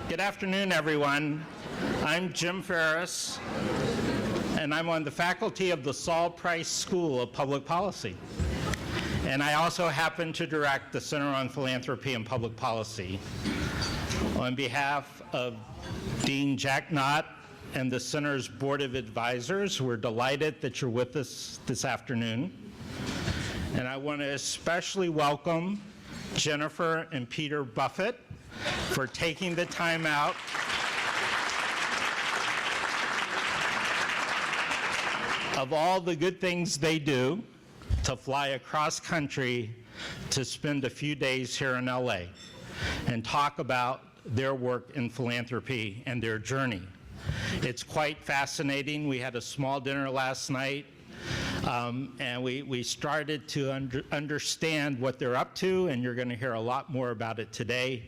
Good afternoon, everyone. I'm Jim Ferris, and I'm on the faculty of the Saul Price School of Public Policy. And I also happen to direct the Center on Philanthropy and Public Policy. On behalf of Dean Jack Knott and the Center's Board of Advisors, we're delighted that you're with us this afternoon. And I want to especially welcome Jennifer and Peter Buffett for taking the time out of all the good things they do to fly across country to spend a few days here in LA and talk about their work in philanthropy and their journey. It's quite fascinating. We had a small dinner last night, and we started to understand what they're up to, and you're going to hear a lot more about it today.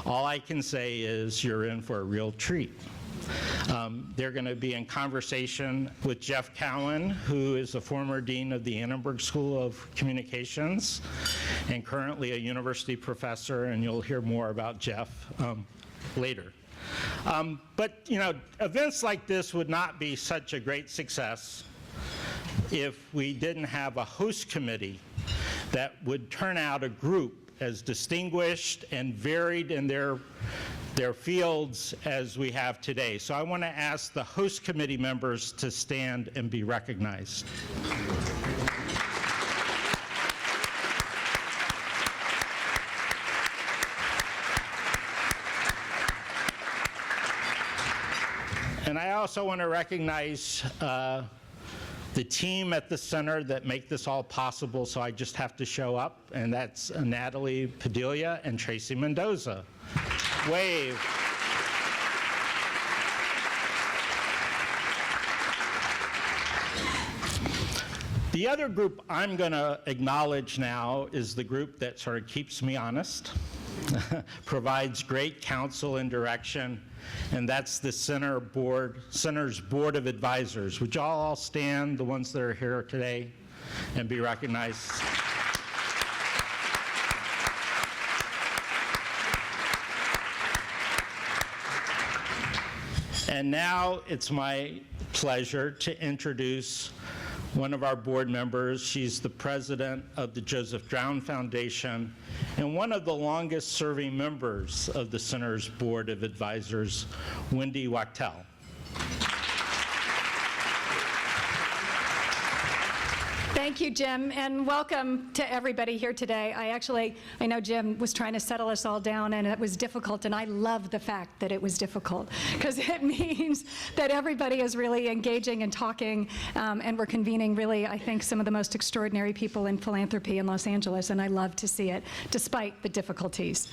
All I can say is you're in for a real treat. They're going to be in conversation with Jeff Cowan, who is a former dean of the Annenberg School of Communications and currently a university professor, and you'll hear more about Jeff later. But, you know, events like this would not be such a great success if we didn't have a host committee that would turn out a group as distinguished and varied in their fields as we have today. So I want to ask the host committee members to stand and be recognized. And I also want to recognize the team at the center that make this all possible, so I just have to show up, and that's Natalie Padilla and Tracy Mendoza. Wave. The other group I'm going to acknowledge now is the group that sort of keeps me honest, provides great counsel and direction, and that's the Center's Board of Advisors. Would y'all all stand, the ones that are here today, and be recognized? And now it's my pleasure to introduce one of our board members. She's the president of the Joseph Drown Foundation and one of the longest serving members of the Center's Board of Advisors, Wendy Wachtel. Thank you, Jim, and welcome to everybody here today. I know Jim was trying to settle us all down, and it was difficult, and I love the fact that it was difficult, because it means that everybody is really engaging and talking, and we're convening really, I think, some of the most extraordinary people in philanthropy in Los Angeles, and I love to see it, despite the difficulties.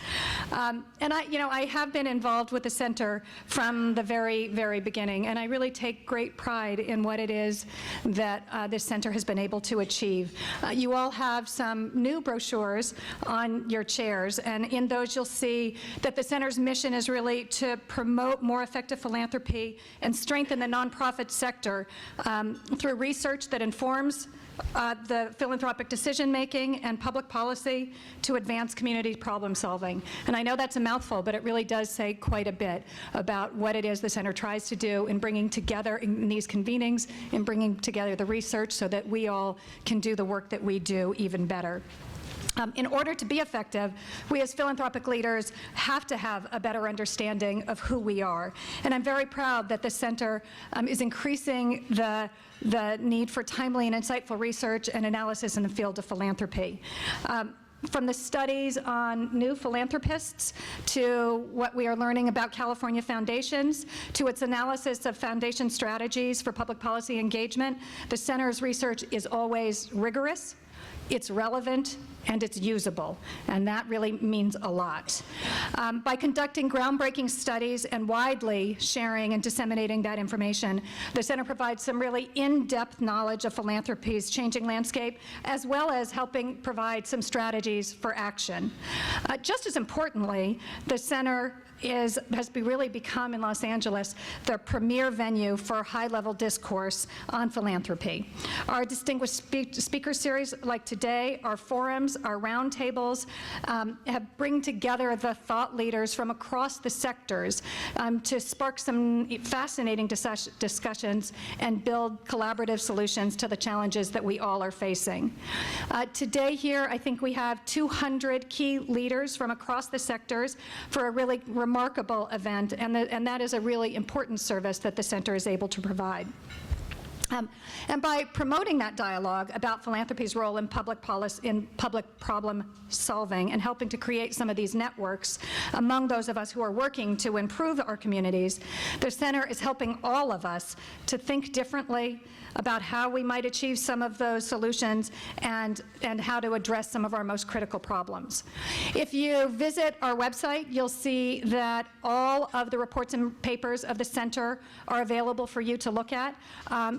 And I have been involved with the center from the very, very beginning, and I really take great pride in what it is that this center has been able to achieve. You all have some new brochures on your chairs, and in those you'll see that the center's mission is really to promote more effective philanthropy and strengthen the nonprofit sector through research that informs the philanthropic decision-making and public policy to advance community problem solving. And I know that's a mouthful, but it really does say quite a bit about what it is the center tries to do in bringing together in these convenings, in bringing together the research so that we all can do the work that we do even better. In order to be effective, we as philanthropic leaders have to have a better understanding of who we are. And I'm very proud that the center is increasing the need for timely and insightful research and analysis in the field of philanthropy. From the studies on new philanthropists to what we are learning about California foundations to its analysis of foundation strategies for public policy engagement, the center's research is always rigorous, it's relevant, and it's usable, and that really means a lot. By conducting groundbreaking studies and widely sharing and disseminating that information, the center provides some really in-depth knowledge of philanthropy's changing landscape, as well as helping provide some strategies for action. Just as importantly, the center has really become in Los Angeles the premier venue for high-level discourse on philanthropy. Our distinguished speaker series like today, our forums, our roundtables have bring together the thought leaders from across the sectors to spark some fascinating discussions and build collaborative solutions to the challenges that we all are facing. Today here, I think we have 200 key leaders from across the sectors for a really remarkable event, and that is a really important service that the center is able to provide. And by promoting that dialogue about philanthropy's role in public policy, in public problem solving, and helping to create some of these networks among those of us who are working to improve our communities, the center is helping all of us to think differently about how we might achieve some of those solutions and how to address some of our most critical problems. If you visit our website, you'll see that all of the reports and papers of the center are available for you to look at.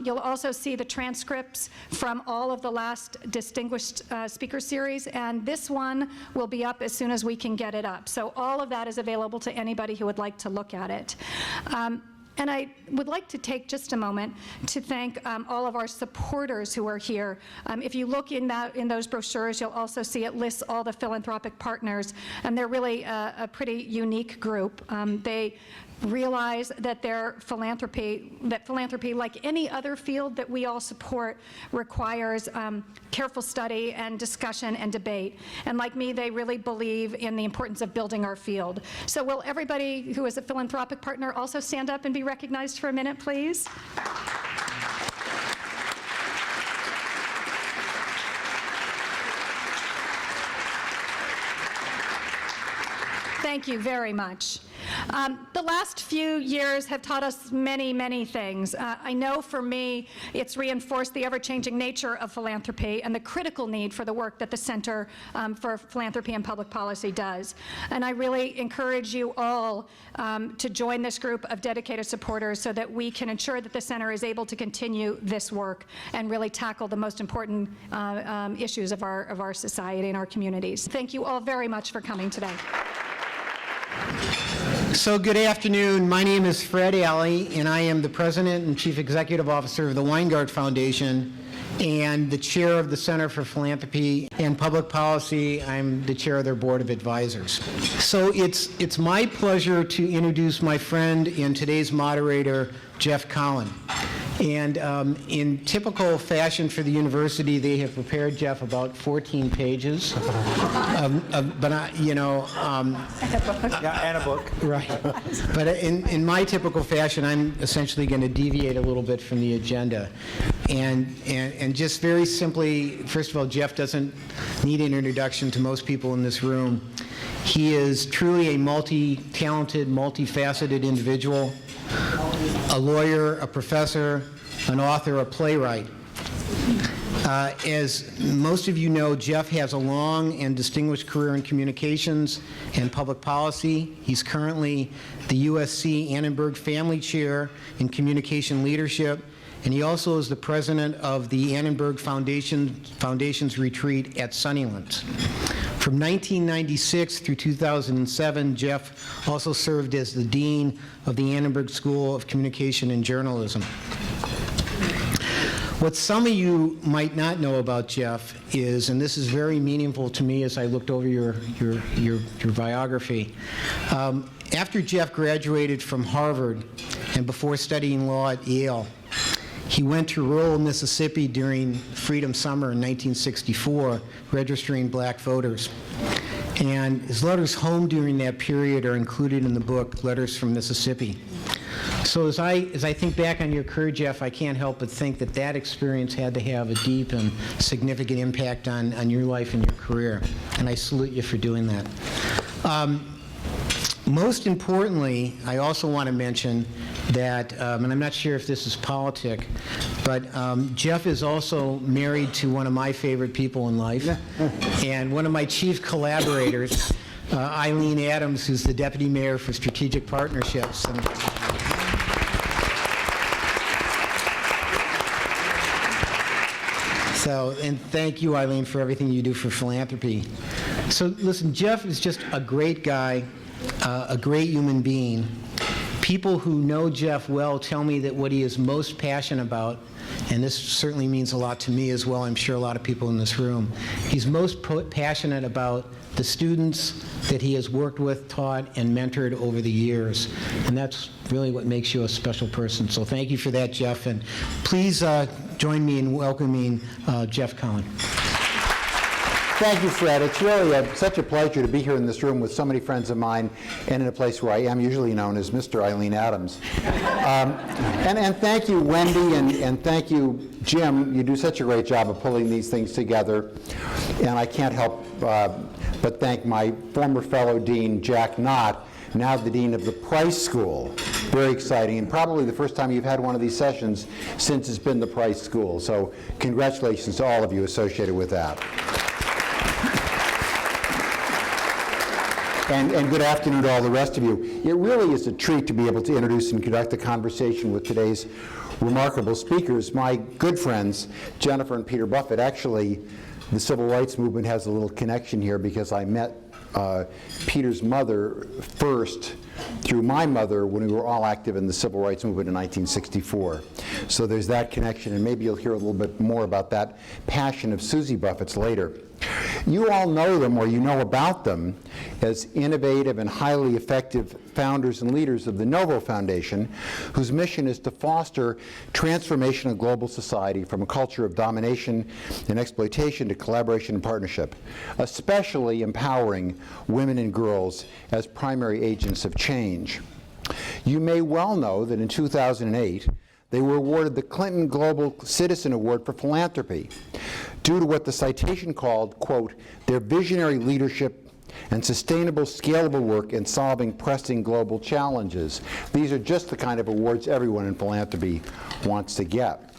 You'll also see the transcripts from all of the last distinguished speaker series, and this one will be up as soon as we can get it up. So all of that is available to anybody who would like to look at it. And I would like to take just a moment to thank all of our supporters who are here. If you look in those brochures, you'll also see it lists all the philanthropic partners, and they're really a pretty unique group. They realize that philanthropy, like any other field that we all support, requires careful study and discussion and debate. And like me, they really believe in the importance of building our field. So will everybody who is a philanthropic partner also stand up and be recognized for a minute, please? Thank you very much. The last few years have taught us many, many things. I know for me, it's reinforced the ever-changing nature of philanthropy and the critical need for the work that the Center for Philanthropy and Public Policy does. And I really encourage you all to join this group of dedicated supporters so that we can ensure that the Center is able to continue this work and really tackle the most important issues of our society and our communities. Thank you all very much for coming today. So good afternoon. My name is Fred Alley, and I am the President and Chief Executive Officer of the Weingart Foundation and the Chair of the Center for Philanthropy and Public Policy. I'm the Chair of their Board of Advisors. So it's my pleasure to introduce my friend and today's moderator, Jeff Collin. And in typical fashion for the university, they have prepared Jeff about 14 pages. But and a book. Right. But in my typical fashion, I'm essentially going to deviate a little bit from the agenda. And just very simply, first of all, Jeff doesn't need an introduction to most people in this room. He is truly a multi-talented, multifaceted individual, a lawyer, a professor, an author, a playwright. As most of you know, Jeff has a long and distinguished career in communications and public policy. He's currently the USC Annenberg Family Chair in Communication Leadership, and he also is the president of the Annenberg Foundation's retreat at Sunnylands. From 1996 through 2007, Jeff also served as the dean of the Annenberg School of Communication and Journalism. What some of you might not know about Jeff is, and this is very meaningful to me as I looked over your biography, after Jeff graduated from Harvard and before studying law at Yale, he went to rural Mississippi during Freedom Summer in 1964, registering black voters. And his letters home during that period are included in the book, Letters from Mississippi. So as I think back on your career, Jeff, I can't help but think that that experience had to have a deep and significant impact on your life and your career. And I salute you for doing that. Most importantly, I also want to mention that, and I'm not sure if this is politic, but Jeff is also married to one of my favorite people in life, and one of my chief collaborators, Eileen Adams, who's the Deputy Mayor for Strategic Partnerships. And thank you, Eileen, for everything you do for philanthropy. So listen, Jeff is just a great guy, a great human being. People who know Jeff well tell me that what he is most passionate about, and this certainly means a lot to me as well, I'm sure a lot of people in this room, he's most passionate about the students that he has worked with, taught, and mentored over the years. And that's really what makes you a special person. So thank you for that, Jeff. And please join me in welcoming Jeff Cohen. Thank you, Fred. It's really such a pleasure to be here in this room with so many friends of mine and in a place where I am usually known as Mr. Eileen Adams. And thank you, Wendy, and thank you, Jim. You do such a great job of pulling these things together. And I can't help but thank my former fellow dean, Jack Knott, now the dean of the Price School. Very exciting, and probably the first time you've had one of these sessions since it's been the Price School. So congratulations to all of you associated with that. And good afternoon to all the rest of you. It really is a treat to be able to introduce and conduct a conversation with today's remarkable speakers, my good friends, Jennifer and Peter Buffett. Actually, the civil rights movement has a little connection here because I met Peter's mother first through my mother when we were all active in the civil rights movement in 1964. So there's that connection, and maybe you'll hear a little bit more about that passion of Susie Buffett's later. You all know them, or you know about them, as innovative and highly effective founders and leaders of the NoVo Foundation, whose mission is to foster transformation of global society from a culture of domination and exploitation to collaboration and partnership, especially empowering women and girls as primary agents of change. You may well know that in 2008, they were awarded the Clinton Global Citizen Award for Philanthropy due to what the citation called, quote, their visionary leadership and sustainable, scalable work in solving pressing global challenges. These are just the kind of awards everyone in philanthropy wants to get.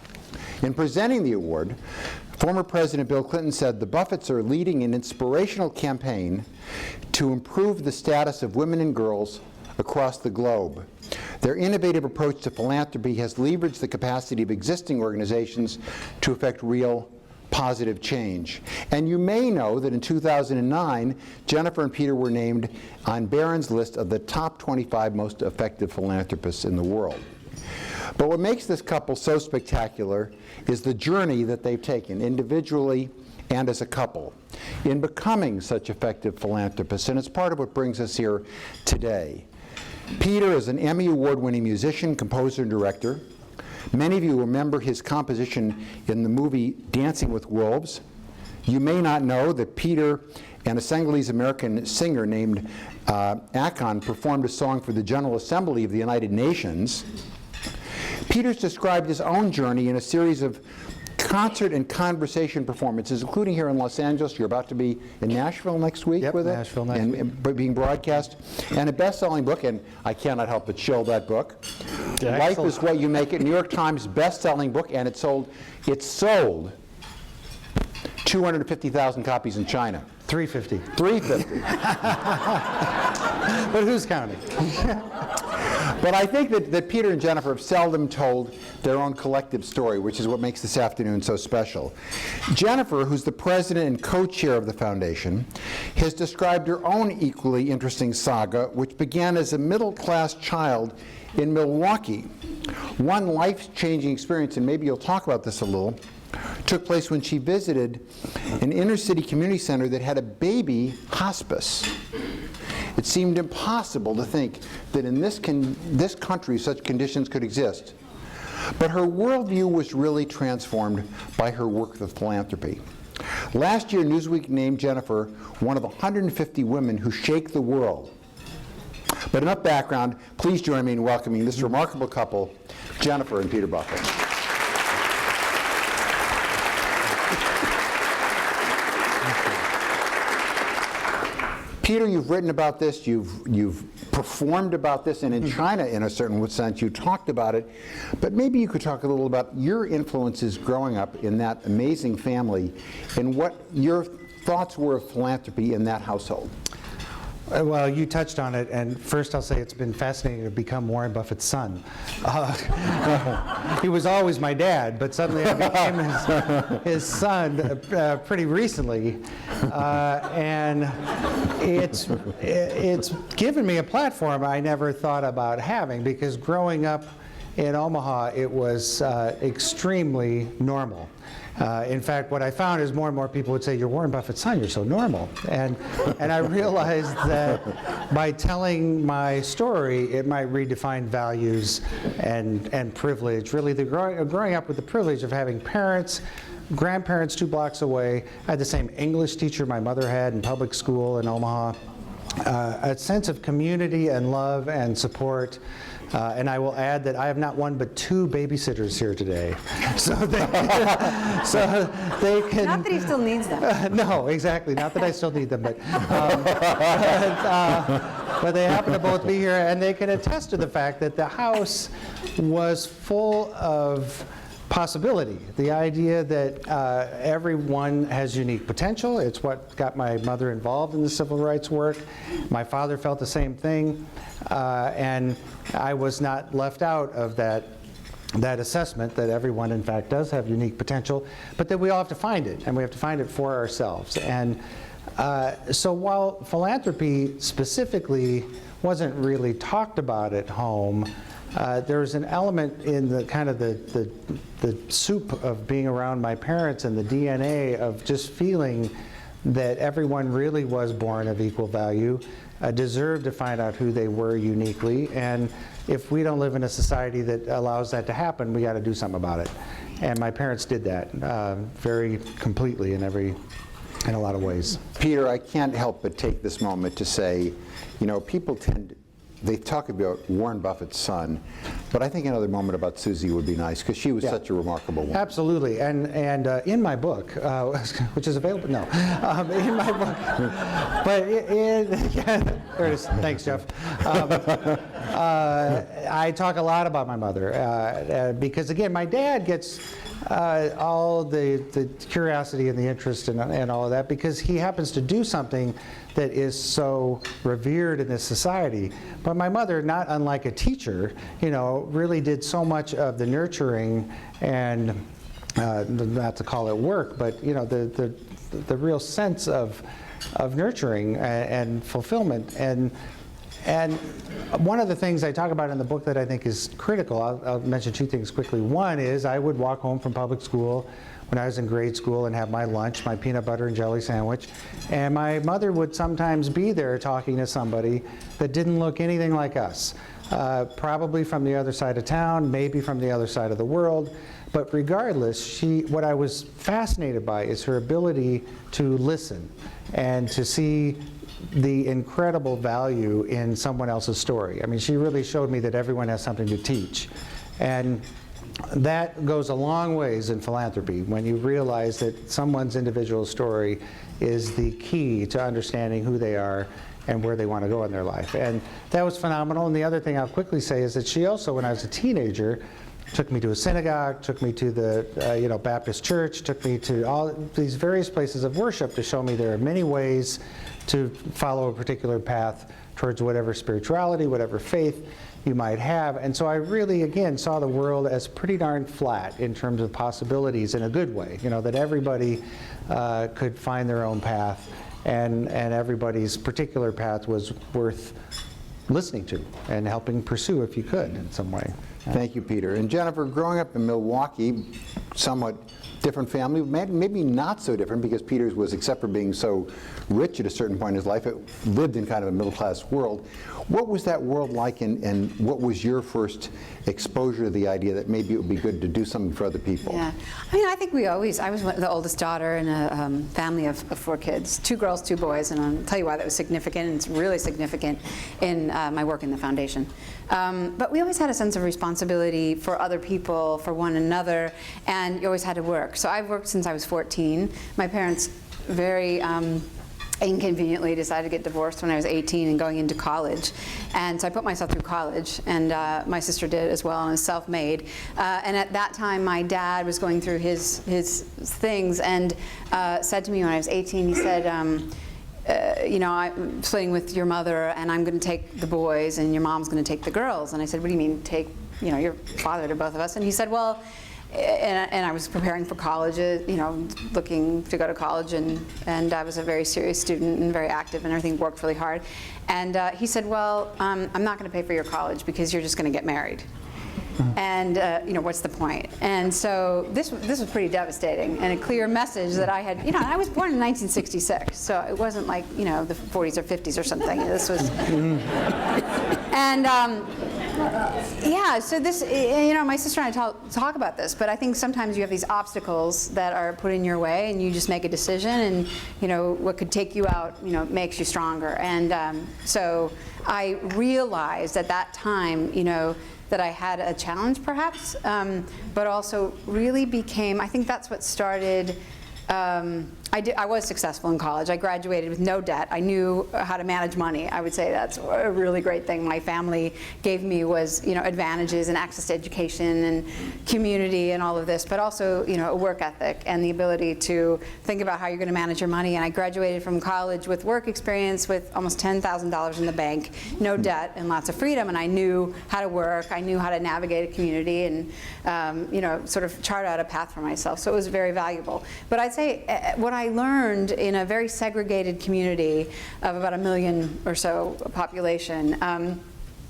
In presenting the award, former President Bill Clinton said the Buffetts are leading an inspirational campaign to improve the status of women and girls across the globe. Their innovative approach to philanthropy has leveraged the capacity of existing organizations to effect real positive change. And you may know that in 2009, Jennifer and Peter were named on Barron's list of the top 25 most effective philanthropists in the world. But what makes this couple so spectacular is the journey that they've taken individually and as a couple in becoming such effective philanthropists, and it's part of what brings us here today. Peter is an Emmy Award-winning musician, composer, and director. Many of you remember his composition in the movie Dancing with Wolves. You may not know that Peter and a Senegalese-American singer named Akon performed a song for the General Assembly of the United Nations. Peter's described his own journey in a series of concert and conversation performances, including here in Los Angeles. You're about to be in Nashville next week with it? Nashville next week. And being broadcast. And a best-selling book, and I cannot help but shill that book. Yeah, Life excellent. is What You Make It, New York Times best-selling book, and it sold 250,000 copies in China. 350. 350. But who's counting? But I think that Peter and Jennifer have seldom told their own collective story, which is what makes this afternoon so special. Jennifer, who's the president and co-chair of the foundation, has described her own equally interesting saga, which began as a middle-class child in Milwaukee. One life-changing experience, and maybe you'll talk about this a little, took place when she visited an inner-city community center that had a baby hospice. It seemed impossible to think that in this country such conditions could exist. But her worldview was really transformed by her work with philanthropy. Last year, Newsweek named Jennifer one of the 150 women who shake the world. But enough background. Please join me in welcoming this remarkable couple, Jennifer and Peter Buffett. Peter, you've written about this, you've performed about this, and in China, in a certain sense, you talked about it. But maybe you could talk a little about your influences growing up in that amazing family and what your thoughts were of philanthropy in that household. Well, you touched on it, and first I'll say it's been fascinating to become Warren Buffett's son. He was always my dad, but suddenly I became his son pretty recently, and it's given me a platform I never thought about having, because growing up in Omaha, it was extremely normal. In fact, what I found is more and more people would say, "You're Warren Buffett's son, you're so normal." And I realized that by telling my story, it might redefine values and privilege. Really, growing up with the privilege of having parents, grandparents 2 blocks away. I had the same English teacher my mother had in public school in Omaha. A sense of community and love and support. And I will add that I have not one but 2 babysitters here today. So they can... Not that he still needs them. No, exactly. Not that I still need them, but they happen to both be here, and they can attest to the fact that the house was full of possibility. The idea that everyone has unique potential. It's what got my mother involved in the civil rights work. My father felt the same thing, and I was not left out of that assessment that everyone, in fact, does have unique potential, but that we all have to find it, and we have to find it for ourselves. And so while philanthropy specifically wasn't really talked about at home, there was an element in the kind of the soup of being around my parents and the DNA of just feeling that everyone really was born of equal value, deserved to find out who they were uniquely, and if we don't live in a society that allows that to happen, we got to do something about it. And my parents did that very completely in a lot of ways. Peter, I can't help but take this moment to say, people they talk about Warren Buffett's son, but I think another moment about Susie would be nice, because she was such a remarkable woman. Absolutely, and in my book, which is available, in my book, but there it is, thanks Jeff. I talk a lot about my mother, because again, my dad gets all the curiosity and the interest and all of that, because he happens to do something that is so revered in this society. But my mother, not unlike a teacher, really did so much of the nurturing and, not to call it work, but the real sense of nurturing and fulfillment. And one of the things I talk about in the book that I think is critical, I'll mention 2 things quickly. One is I would walk home from public school when I was in grade school and have my lunch, my peanut butter and jelly sandwich, and my mother would sometimes be there talking to somebody that didn't look anything like us, probably from the other side of town, maybe from the other side of the world, but regardless, what I was fascinated by is her ability to listen and to see the incredible value in someone else's story. I mean, she really showed me that everyone has something to teach. And that goes a long ways in philanthropy, when you realize that someone's individual story is the key to understanding who they are and where they want to go in their life. And that was phenomenal. And the other thing I'll quickly say is that she also, when I was a teenager, took me to a synagogue, took me to the Baptist church, took me to all these various places of worship to show me there are many ways to follow a particular path towards whatever spirituality, whatever faith you might have. And so I really, again, saw the world as pretty darn flat in terms of possibilities in a good way, that everybody could find their own path, and everybody's particular path was worth listening to and helping pursue if you could in some way. Thank you, Peter. And Jennifer, growing up in Milwaukee, somewhat different family, maybe not so different, because Peter's was, except for being so rich at a certain point in his life, it lived in kind of a middle-class world. What was that world like, and what was your first exposure to the idea that maybe it would be good to do something for other people? Yeah, I think I was the oldest daughter in a family of 4 kids, 2 girls, 2 boys, and I'll tell you why that was significant, and it's really significant in my work in the foundation. But we always had a sense of responsibility for other people, for one another, and you always had to work. So I've worked since I was 14. My parents very inconveniently decided to get divorced when I was 18 and going into college. And so I put myself through college, and my sister did as well, and was self-made. And at that time, my dad was going through his things, and said to me when I was 18, he said, I'm splitting with your mother, and I'm going to take the boys, and your mom's going to take the girls. And I said, what do you mean, take, your father to both of us? And he said, well, and I was preparing for college, looking to go to college, and I was a very serious student and very active and everything, worked really hard. And he said, well, I'm not going to pay for your college because you're just going to get married. And what's the point? And so this was pretty devastating, and a clear message that I had. I was born in 1966, so it wasn't like the 40s or 50s or something. This was, and so this, my sister and I talk about this, but I think sometimes you have these obstacles that are put in your way, and you just make a decision, and what could take you out, makes you stronger. And so I realized at that time, that I had a challenge perhaps, but also really became, I think that's what started, I was successful in college. I graduated with no debt. I knew how to manage money. I would say that's a really great thing my family gave me was, advantages and access to education and community and all of this, but also, a work ethic and the ability to think about how you're going to manage your money. And I graduated from college with work experience with almost $10,000 in the bank, no debt, and lots of freedom. And I knew how to work. I knew how to navigate a community and, sort of chart out a path for myself. So it was very valuable. But I'd say what I learned in a very segregated community of about 1 million or so population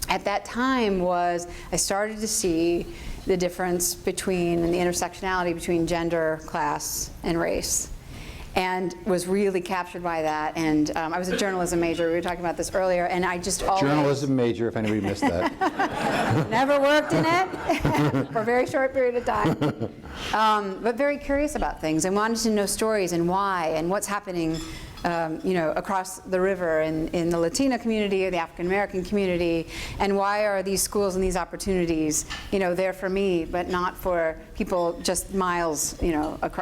at that time was I started to see the difference between and the intersectionality between gender, class, and race, and was really captured by that. And I was a journalism major. We were talking about this earlier, and I just always... Journalism major, if anybody missed that. Never worked in it for a very short period of time, but very curious about things and wanted to know stories and why and what's happening across the river in the Latino community or the African American community, and why are these schools and these opportunities, there for me, but not for people just miles,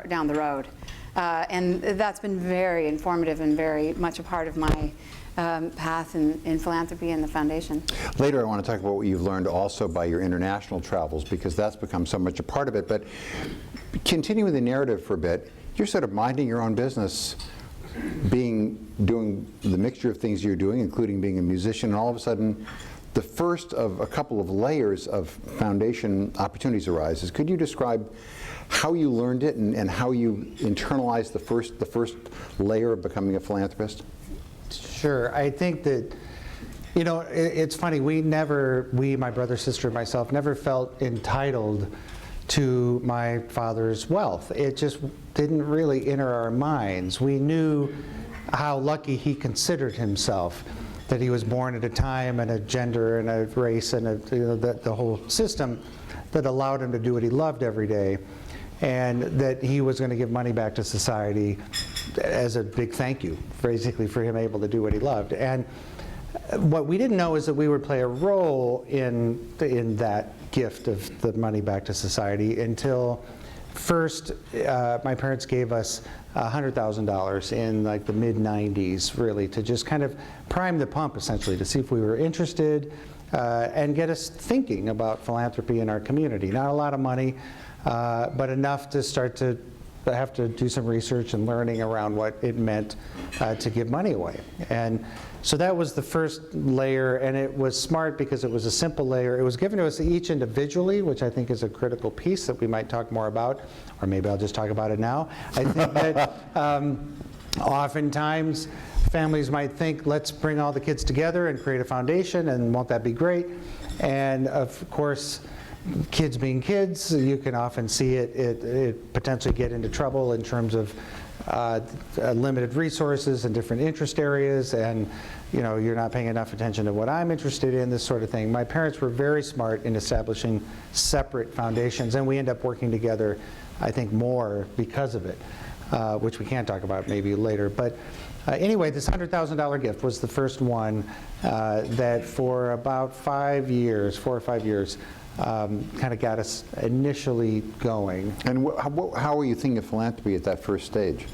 down the road. And that's been very informative and very much a part of my path in philanthropy and the foundation. Later I want to talk about what you've learned also by your international travels, because that's become so much a part of it. But continuing the narrative for a bit, you're sort of minding your own business, doing the mixture of things you're doing, including being a musician, and all of a sudden the first of a couple of layers of foundation opportunities arises. Could you describe how you learned it and how you internalized the first layer of becoming a philanthropist? Sure. I think that, it's funny, my brother, sister, and myself, never felt entitled to my father's wealth. It just didn't really enter our minds. We knew how lucky he considered himself, that he was born at a time and a gender and a race and the whole system that allowed him to do what he loved every day, and that he was going to give money back to society as a big thank you, basically, for him able to do what he loved. And what we didn't know is that we would play a role in that gift of the money back to society until first my parents gave us $100,000 in like the mid-90s, really, to just kind of prime the pump, essentially, to see if we were interested and get us thinking about philanthropy in our community. Not a lot of money, but enough to start to have to do some research and learning around what it meant to give money away. And so that was the first layer, and it was smart because it was a simple layer. It was given to us each individually, which I think is a critical piece that we might talk more about, or maybe I'll just talk about it now. I think that oftentimes families might think, let's bring all the kids together and create a foundation, and won't that be great? And of course, kids being kids, you can often see it potentially get into trouble in terms of limited resources and different interest areas, and you're not paying enough attention to what I'm interested in, this sort of thing. My parents were very smart in establishing separate foundations, and we end up working together, I think, more because of it, which we can talk about maybe later. But anyway, this $100,000 gift was the first one that for about 4 or 5 years, kind of got us initially going. And how were you thinking of philanthropy at that first stage?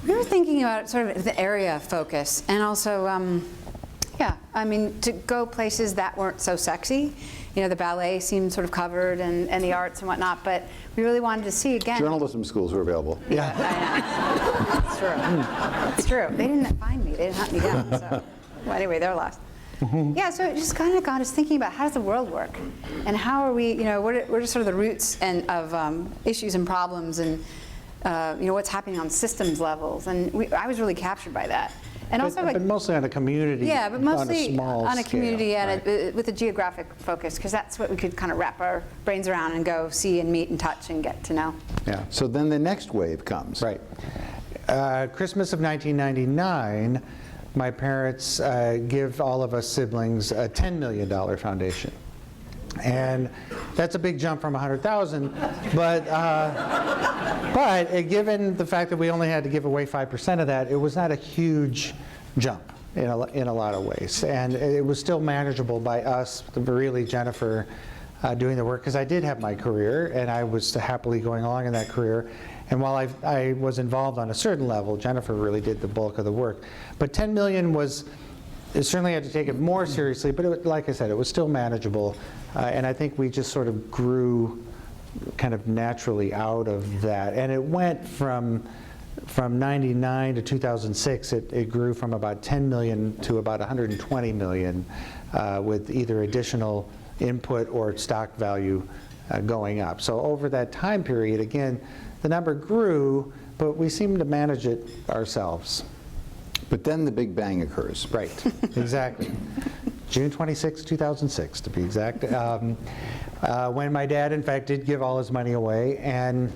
We were thinking about sort of the area of focus, and also, to go places that weren't so sexy the ballet seemed sort of covered and the arts and whatnot, but we really wanted to see again. Journalism schools were available. Yeah, I know. It's true. It's true. They didn't find me. They didn't hunt me down. So, well, anyway, they're lost. Yeah, so it just kind of got us thinking about how does the world work, and how are we, what are sort of the roots of issues and problems, and what's happening on systems levels, and I was really captured by that. And also, but mostly on a community, yeah, but mostly on a small on a community scale, and with a geographic focus, because that's what we could kind of wrap our brains around and go see and meet and touch and get to know. Yeah. So then the next wave comes. Right. Christmas of 1999, my parents give all of us siblings a $10 million foundation. And that's a big jump from 100,000, but given the fact that we only had to give away 5% of that, it was not a huge jump in a lot of ways. And it was still manageable by us, really Jennifer, doing the work, because I did have my career, and I was happily going along in that career. And while I was involved on a certain level, Jennifer really did the bulk of the work. But 10 million was, it certainly had to take it more seriously, but like I said, it was still manageable. And I think we just sort of grew kind of naturally out of that. And it went from 99 to 2006, it grew from about 10 million to about 120 million with either additional input or stock value going up. So over that time period, again, the number grew, but we seemed to manage it ourselves. But then the Big Bang occurs. Right, exactly. June 26, 2006, to be exact. When my dad, in fact, did give all his money away, and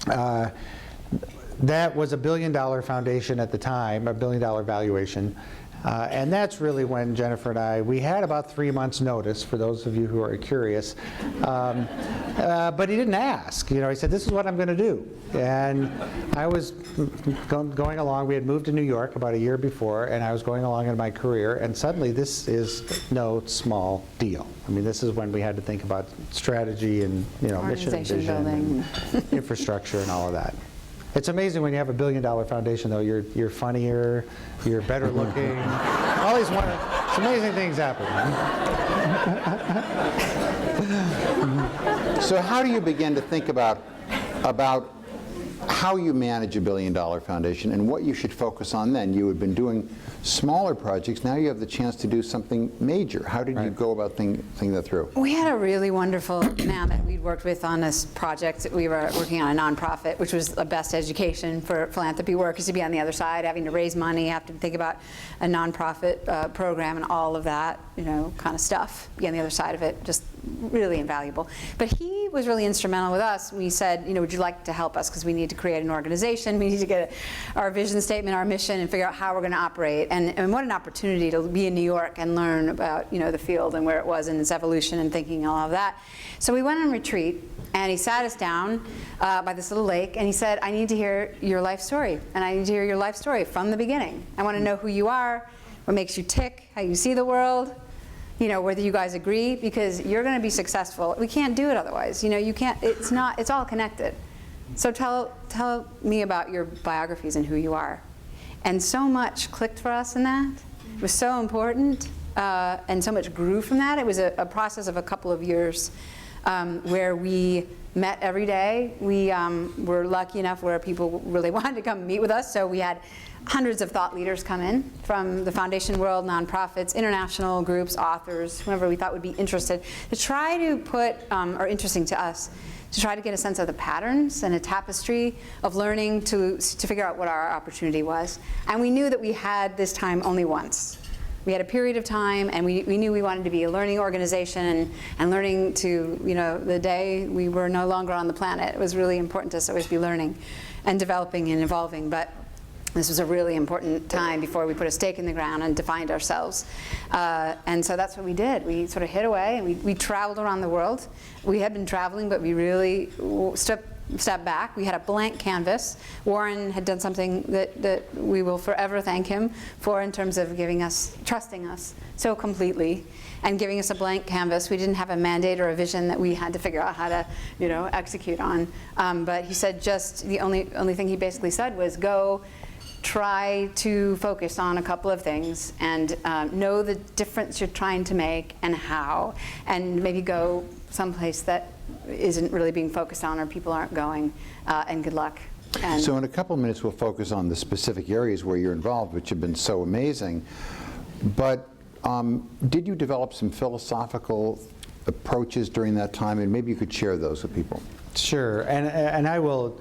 that was $1 billion foundation at the time, $1 billion valuation. And that's really when Jennifer and I, we had about 3 months notice, for those of you who are curious. But he didn't ask. He said, this is what I'm going to do. And I was going along. We had moved to New York about a year before, and I was going along in my career, and suddenly this is no small deal. I mean, this is when we had to think about strategy and mission and vision and infrastructure and all of that. It's amazing when you have $1 billion foundation, though. You're funnier, you're better looking. All these it's amazing things happen. So how do you begin to think about how you manage $1 billion foundation and what you should focus on then? You had been doing smaller projects. Now you have the chance to do something major. How did you go about thinking that through? We had a really wonderful man that we'd worked with on this project. We were working on a nonprofit, which was the best education for philanthropy work, is to be on the other side, having to raise money, have to think about a nonprofit program and all of that, kind of stuff. Be on the other side of it, just really invaluable. But he was really instrumental with us. We said, would you like to help us? Because we need to create an organization. We need to get our vision statement, our mission, and figure out how we're going to operate. And what an opportunity to be in New York and learn about the field and where it was and its evolution and thinking and all of that. So we went on retreat, and he sat us down by this little lake, and he said, I need to hear your life story, and I need to hear your life story from the beginning. I want to know who you are, what makes you tick, how you see the world, whether you guys agree, because you're going to be successful. We can't do it otherwise. You can't. It's all connected. So tell me about your biographies and who you are. And so much clicked for us in that. It was so important, and so much grew from that. It was a process of a couple of years where we met every day. We were lucky enough where people really wanted to come meet with us, so we had hundreds of thought leaders come in from the foundation world, nonprofits, international groups, authors, whoever we thought would be interested, to try to put, or interesting to us, to try to get a sense of the patterns and a tapestry of learning to figure out what our opportunity was. And we knew that we had this time only once. We had a period of time, and we knew we wanted to be a learning organization and learning to, the day we were no longer on the planet. It was really important to us always be learning and developing and evolving. But this was a really important time before we put a stake in the ground and defined ourselves. And so that's what we did. We sort of hid away, and we traveled around the world. We had been traveling, but we really stepped back. We had a blank canvas. Warren had done something that we will forever thank him for in terms of trusting us so completely and giving us a blank canvas. We didn't have a mandate or a vision that we had to figure out how to, execute on. But he said the only thing he basically said was go try to focus on a couple of things and know the difference you're trying to make and how, and maybe go someplace that isn't really being focused on or people aren't going, and good luck. And So in a couple of minutes, we'll focus on the specific areas where you're involved, which have been so amazing. But did you develop some philosophical approaches during that time? And maybe you could share those with people. Sure, and I will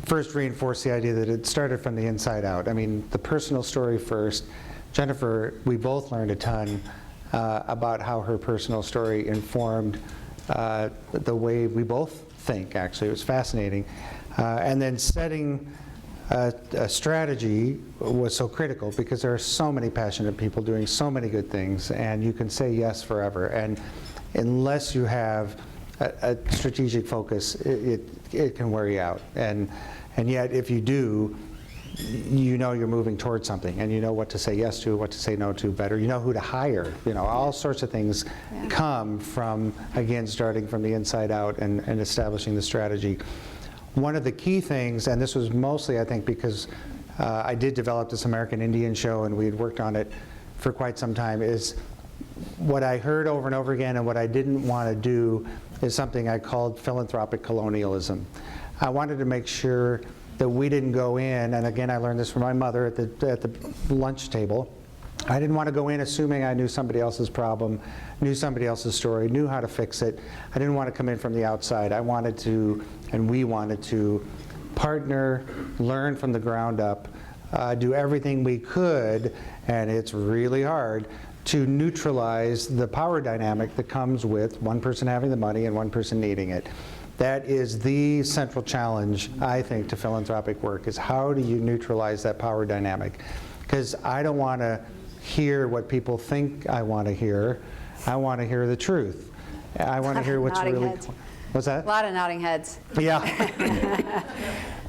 first reinforce the idea that it started from the inside out. I mean, the personal story first. Jennifer, we both learned a ton about how her personal story informed the way we both think, actually. It was fascinating. And then setting a strategy was so critical because there are so many passionate people doing so many good things, and you can say yes forever. And unless you have a strategic focus, it can wear you out. And yet, if you do, you know you're moving towards something, and you know what to say yes to, what to say no to better. You know who to hire. You know, all sorts of things come from, again, starting from the inside out and establishing the strategy. One of the key things, and this was mostly, I think, because I did develop this American Indian show, and we had worked on it for quite some time, is what I heard over and over again, and what I didn't want to do is something I called philanthropic colonialism. I wanted to make sure that we didn't go in, and again, I learned this from my mother at the lunch table. I didn't want to go in assuming I knew somebody else's problem, knew somebody else's story, knew how to fix it. I didn't want to come in from the outside. I wanted to, and we wanted to, partner, learn from the ground up, do everything we could, and it's really hard, to neutralize the power dynamic that comes with one person having the money and one person needing it. That is the central challenge, I think, to philanthropic work, is how do you neutralize that power dynamic? Because I don't want to hear what people think I want to hear. I want to hear the truth. I want to hear what's really... What's that? a lot of nodding heads. Yeah.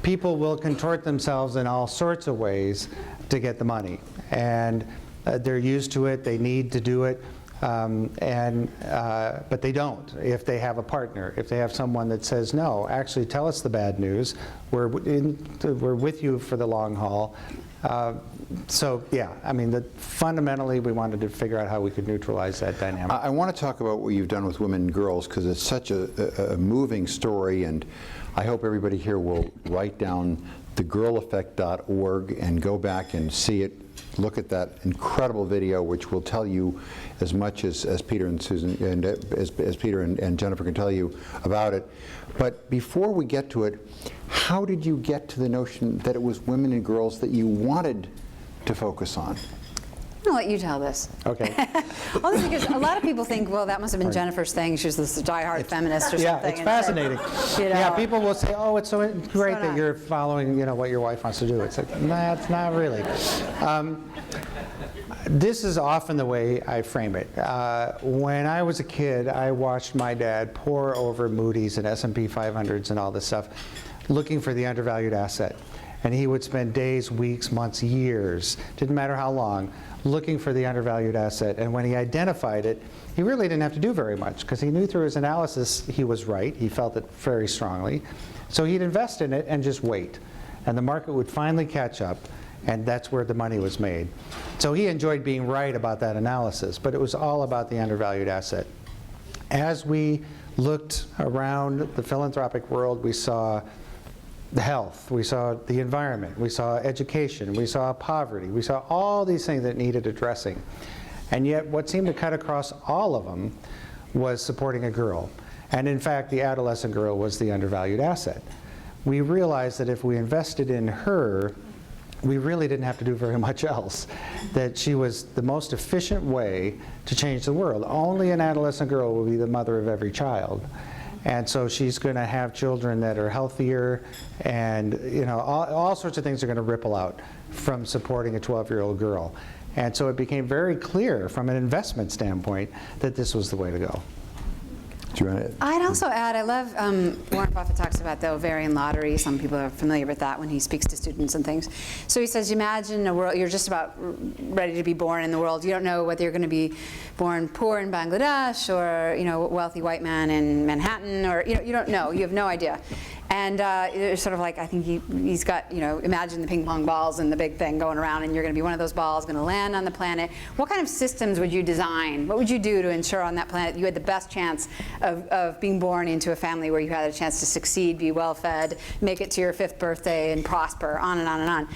People will contort themselves in all sorts of ways to get the money. And they're used to it, they need to do it, but they don't if they have a partner, if they have someone that says, no, actually tell us the bad news, we're with you for the long haul. So yeah, I mean, fundamentally we wanted to figure out how we could neutralize that dynamic. I want to talk about what you've done with women and girls, because it's such a moving story, and I hope everybody here will write down thegirleffect.org and go back and see it. Look at that incredible video, which will tell you as much as Peter and Susan and as Peter and Jennifer can tell you about it. But before we get to it, how did you get to the notion that it was women and girls that you wanted to focus on? I'm going to let you tell this. Okay. Only because a lot of people think, well, that must have been Jennifer's thing. She was this diehard feminist or something. Yeah, it's fascinating. You know, yeah, people will say, oh, it's so great that not. you're following, you know, what your wife wants to do. It's like, nah, it's not really. This is often the way I frame it. When I was a kid, I watched my dad pore over Moody's and S&P 500s and all this stuff, looking for the undervalued asset. And he would spend days, weeks, months, years, didn't matter how long, looking for the undervalued asset. And when he identified it, he really didn't have to do very much, because he knew through his analysis he was right. He felt it very strongly. So he'd invest in it and just wait. And the market would finally catch up, and that's where the money was made. So he enjoyed being right about that analysis, but it was all about the undervalued asset. As we looked around the philanthropic world, we saw the health, we saw the environment, we saw education, we saw poverty, we saw all these things that needed addressing. And yet what seemed to cut across all of them was supporting a girl. And in fact, the adolescent girl was the undervalued asset. We realized that if we invested in her, we really didn't have to do very much else. That she was the most efficient way to change the world. Only an adolescent girl will be the mother of every child. And so she's going to have children that are healthier, and you know, all sorts of things are going to ripple out from supporting a 12-year-old girl. And so it became very clear from an investment standpoint that this was the way to go. I'd also add, I love, Warren Buffett talks about the ovarian lottery. Some people are familiar with that when he speaks to students and things. So he says, imagine a world, you're just about ready to be born in the world. You don't know whether you're going to be born poor in Bangladesh or, you know, wealthy white man in Manhattan, or, you know, you don't know. You have no idea. And it's sort of like, I think he's got, imagine the ping pong balls and the big thing going around, and you're going to be one of those balls going to land on the planet. What kind of systems would you design? What would you do to ensure on that planet you had the best chance of being born into a family where you had a chance to succeed, be well-fed, make it to your 5th birthday, and prosper, on and on and on.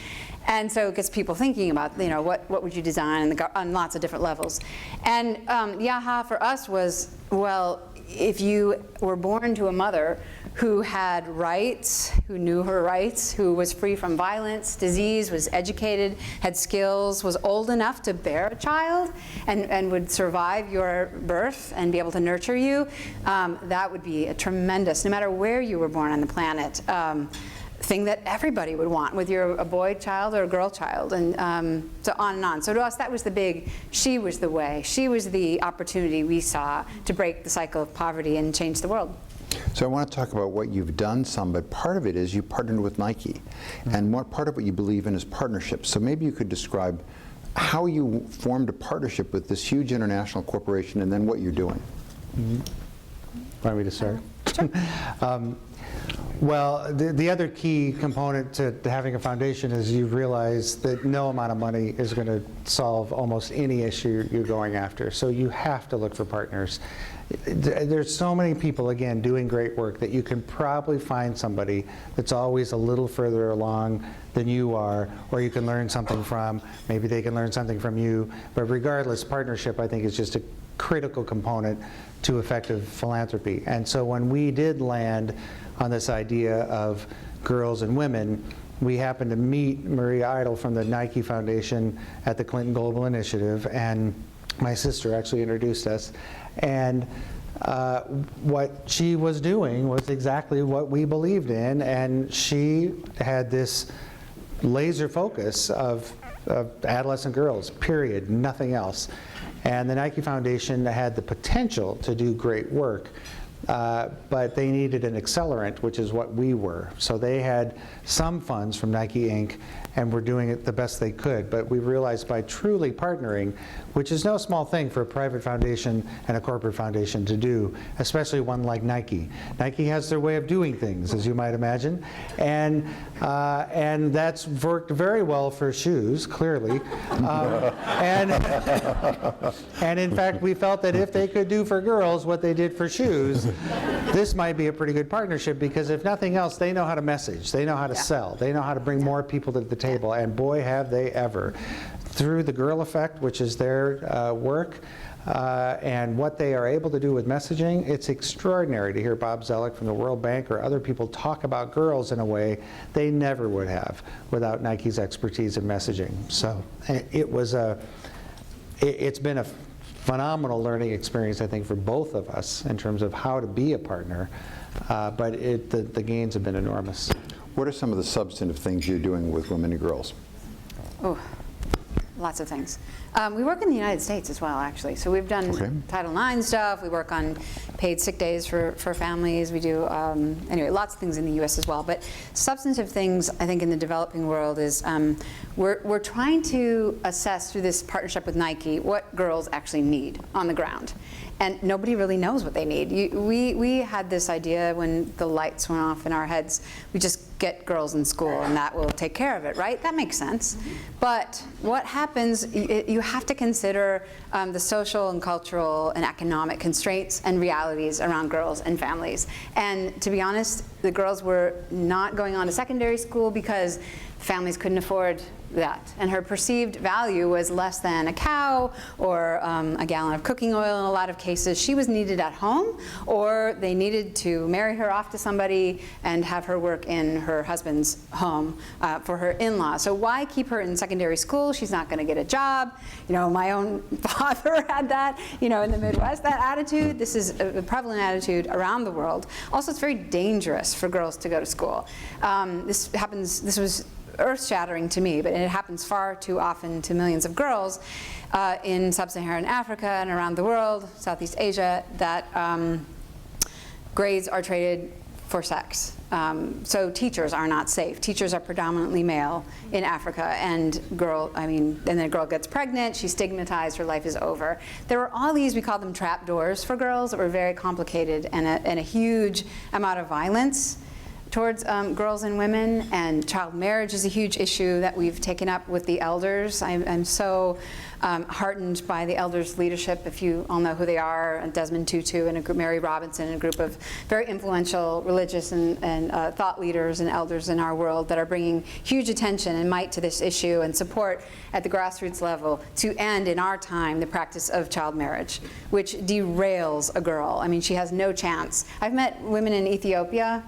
And so it gets people thinking about, what would you design on lots of different levels. And the aha for us was, well, if you were born to a mother who had rights, who knew her rights, who was free from violence, disease, was educated, had skills, was old enough to bear a child, and would survive your birth and be able to nurture you, that would be a tremendous, no matter where you were born on the planet, thing that everybody would want, whether you're a boy child or a girl child, and so on and on. So to us, that was the big, she was the way. She was the opportunity we saw to break the cycle of poverty and change the world. So I want to talk about what you've done some, but part of it is you partnered with Nike, and part of what you believe in is partnerships. So maybe you could describe how you formed a partnership with this huge international corporation, and then what you're doing. Want me to start? Well, the other key component to having a foundation is you realize that no amount of money is going to solve almost any issue you're going after. So you have to look for partners. There's so many people, again, doing great work that you can probably find somebody that's always a little further along than you are, or you can learn something from. Maybe they can learn something from you. But regardless, partnership, I think, is just a critical component to effective philanthropy. And so when we did land on this idea of girls and women, we happened to meet Maria Idle from the Nike Foundation at the Clinton Global Initiative, and my sister actually introduced us. And what she was doing was exactly what we believed in, and she had this laser focus of adolescent girls, period, nothing else. And the Nike Foundation had the potential to do great work, but they needed an accelerant, which is what we were. So they had some funds from Nike Inc., and were doing it the best they could. But we realized by truly partnering, which is no small thing for a private foundation and a corporate foundation to do, especially one like Nike. Nike has their way of doing things, as you might imagine, and that's worked very well for shoes, clearly. And in fact, we felt that if they could do for girls what they did for shoes, this might be a pretty good partnership, because if nothing else, they know how to message, they know how to sell, they know how to bring more people to the table, and boy, have they ever. Through the Girl Effect, which is their work, and what they are able to do with messaging, it's extraordinary to hear Bob Zellick from the World Bank or other people talk about girls in a way they never would have without Nike's expertise in messaging. So it's been a phenomenal learning experience, I think, for both of us in terms of how to be a partner, but the gains have been enormous. What are some of the substantive things you're doing with women and girls? Oh, lots of things. We work in the United States as well, actually. So we've done Title IX stuff. We work on paid sick days for families. We do, anyway, lots of things in the U.S. as well. But substantive things, I think, in the developing world is we're trying to assess through this partnership with Nike what girls actually need on the ground. And nobody really knows what they need. We had this idea when the lights went off in our heads, we just get girls in school and that will take care of it, right? That makes sense. But what happens, you have to consider the social and cultural and economic constraints and realities around girls and families. And to be honest, the girls were not going on to secondary school because families couldn't afford that. And her perceived value was less than a cow or a gallon of cooking oil in a lot of cases. She was needed at home, or they needed to marry her off to somebody and have her work in her husband's home for her in-law. So why keep her in secondary school? She's not going to get a job. You know, my own father had that, you know, in the Midwest, that attitude. This is a prevalent attitude around the world. Also, it's very dangerous for girls to go to school. This was earth-shattering to me, but it happens far too often to millions of girls in sub-Saharan Africa and around the world, Southeast Asia, that grades are traded for sex. So teachers are not safe. Teachers are predominantly male in Africa, and then a girl gets pregnant, she's stigmatized, her life is over. There were all these, we call them trap doors for girls, that were very complicated, and a huge amount of violence towards girls and women, and child marriage is a huge issue that we've taken up with the elders. I'm so heartened by the elders' leadership. If you all know who they are, Desmond Tutu and a group, Mary Robinson, and a group of very influential religious and thought leaders and elders in our world that are bringing huge attention and might to this issue and support at the grassroots level to end in our time the practice of child marriage, which derails a girl. I mean, she has no chance. I've met women in Ethiopia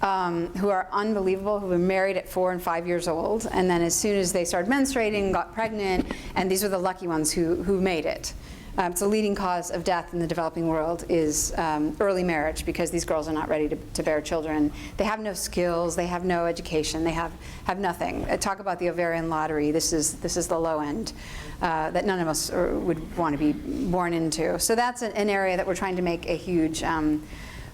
who are unbelievable, who were married at 4 and 5 years old, and then as soon as they started menstruating, got pregnant, and these were the lucky ones who made it. It's the leading cause of death in the developing world is early marriage, because these girls are not ready to bear children. They have no skills, they have no education, they have nothing. Talk about the ovarian lottery. This is the low end that none of us would want to be born into. So that's an area that we're trying to make a huge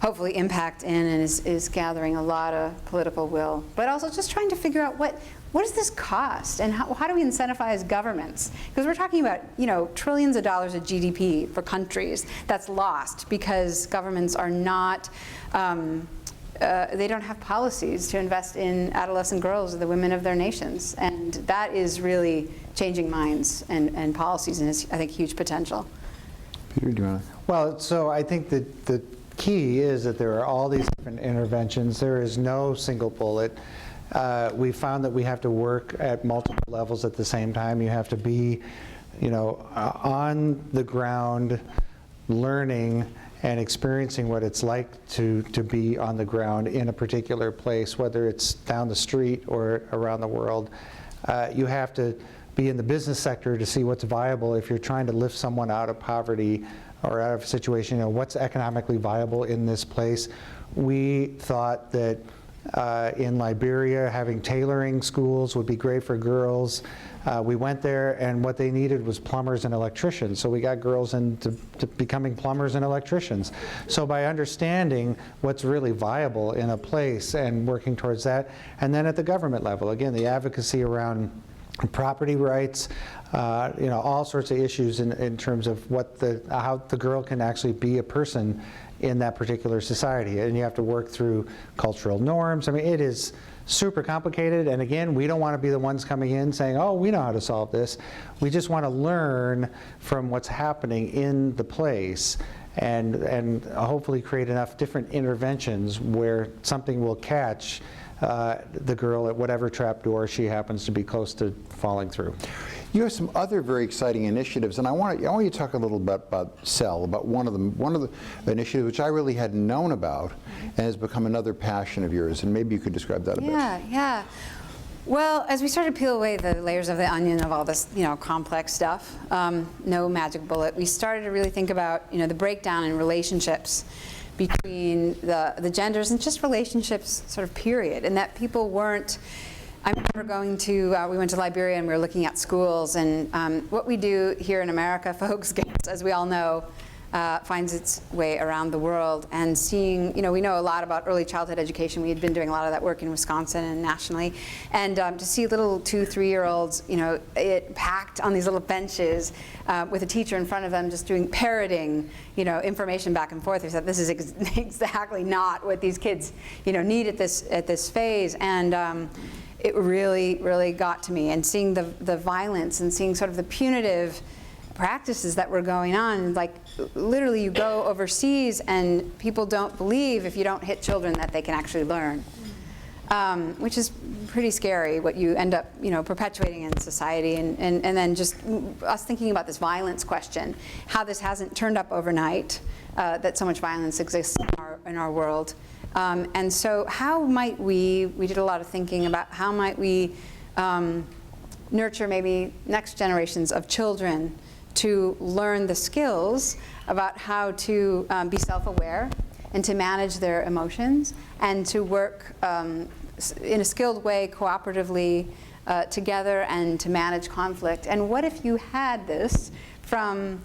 hopefully impact in, and is gathering a lot of political will. But also just trying to figure out what does this cost, and how do we incentivize governments? Because we're talking about, you know, trillions of dollars of GDP for countries that's lost because governments are not, they don't have policies to invest in adolescent girls or the women of their nations. And that is really changing minds and policies, and has, I think, huge potential. Peter, do you want to? Well, so I think that the key is that there are all these different interventions. There is no single bullet. We found that we have to work at multiple levels at the same time. You have to be, you know, on the ground, learning and experiencing what it's like to be on the ground in a particular place, whether it's down the street or around the world. You have to be in the business sector to see what's viable if you're trying to lift someone out of poverty or out of a situation. You know, what's economically viable in this place. We thought that in Liberia, having tailoring schools would be great for girls. We went there, and what they needed was plumbers and electricians. So we got girls into becoming plumbers and electricians. So by understanding what's really viable in a place and working towards that, and then at the government level, again, the advocacy around property rights, you know, all sorts of issues in terms of how the girl can actually be a person in that particular society. And you have to work through cultural norms. I mean, it is super complicated. And again, we don't want to be the ones coming in saying, oh, we know how to solve this. We just want to learn from what's happening in the place and hopefully create enough different interventions where something will catch the girl at whatever trapdoor she happens to be close to falling through. You have some other very exciting initiatives, and I want you to talk a little bit about CEL, about one of the initiatives which I really hadn't known about and has become another passion of yours, and maybe you could describe that a bit. Yeah. Well, as we started to peel away the layers of the onion of all this, you know, complex stuff, no magic bullet, we started to really think about, you know, the breakdown in relationships between the genders and just relationships sort of period, and that people weren't. I remember we went to Liberia and we were looking at schools, and what we do here in America, folks, as we all know, finds its way around the world. And seeing, you know, we know a lot about early childhood education. We had been doing a lot of that work in Wisconsin and nationally. And to see little 2-, 3-year-olds, you know, packed on these little benches with a teacher in front of them just parroting, you know, information back and forth. We said, this is exactly not what these kids, you know, need at this phase. And it really, really got to me. And seeing the violence and seeing sort of the punitive practices that were going on, like literally you go overseas and people don't believe if you don't hit children that they can actually learn, which is pretty scary what you end up, you know, perpetuating in society. And then just us thinking about this violence question, how this hasn't turned up overnight, that so much violence exists in our world. And so how might we did a lot of thinking about how might we nurture maybe next generations of children to learn the skills about how to be self-aware and to manage their emotions and to work in a skilled way, cooperatively together, and to manage conflict. And what if you had this from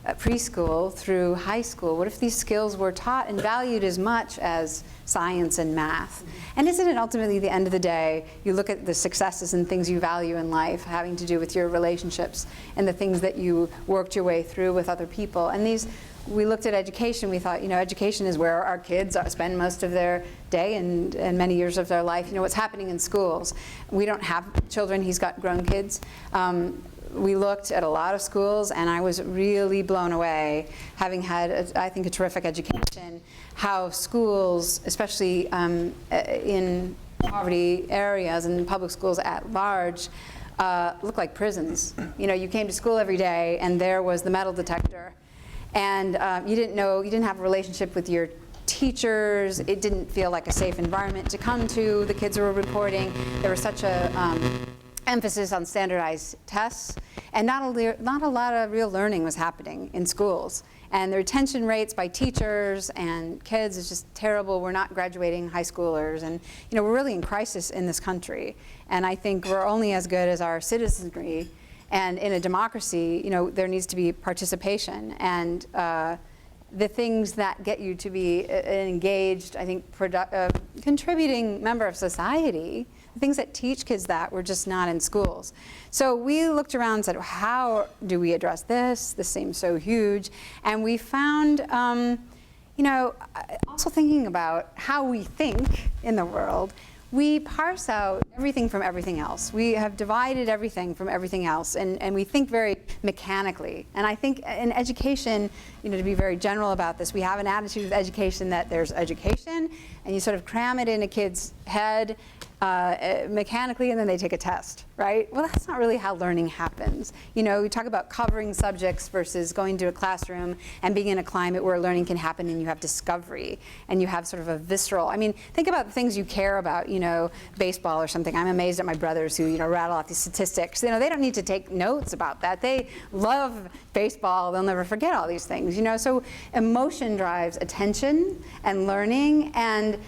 preschool through high school? What if these skills were taught and valued as much as science and math? And isn't it ultimately the end of the day, you look at the successes and things you value in life having to do with your relationships and the things that you worked your way through with other people, and these we looked at education. We thought, education is where our kids spend most of their day and many years of their life. What's happening in schools. We don't have children. He's got grown kids. We looked at a lot of schools, and I was really blown away, having had, I think, a terrific education, how schools, especially in poverty areas and public schools at large, look like prisons. You came to school every day, and there was the metal detector, and you didn't have a relationship with your teachers. It didn't feel like a safe environment to come to. The kids were reporting. There was such a emphasis on standardized tests, and not a lot of real learning was happening in schools. And the retention rates by teachers and kids is just terrible. We're not graduating high schoolers, and we're really in crisis in this country. And I think we're only as good as our citizenry. And in a democracy, there needs to be participation. And the things that get you to be an engaged, I think, contributing member of society, the things that teach kids that were just not in schools. So we looked around and said, how do we address this? This seems so huge. And we found, also thinking about how we think in the world, we parse out everything from everything else. We have divided everything from everything else, and we think very mechanically. And I think in education, to be very general about this, we have an attitude with education that there's education, and you sort of cram it in a kid's head mechanically, and then they take a test, right? Well, that's not really how learning happens. We talk about covering subjects versus going to a classroom and being in a climate where learning can happen, and you have discovery, and you have sort of a visceral, think about the things you care about, baseball or something. I'm amazed at my brothers who, rattle off these statistics. They don't need to take notes about that. They love baseball. They'll never forget all these things, So emotion drives attention and learning, and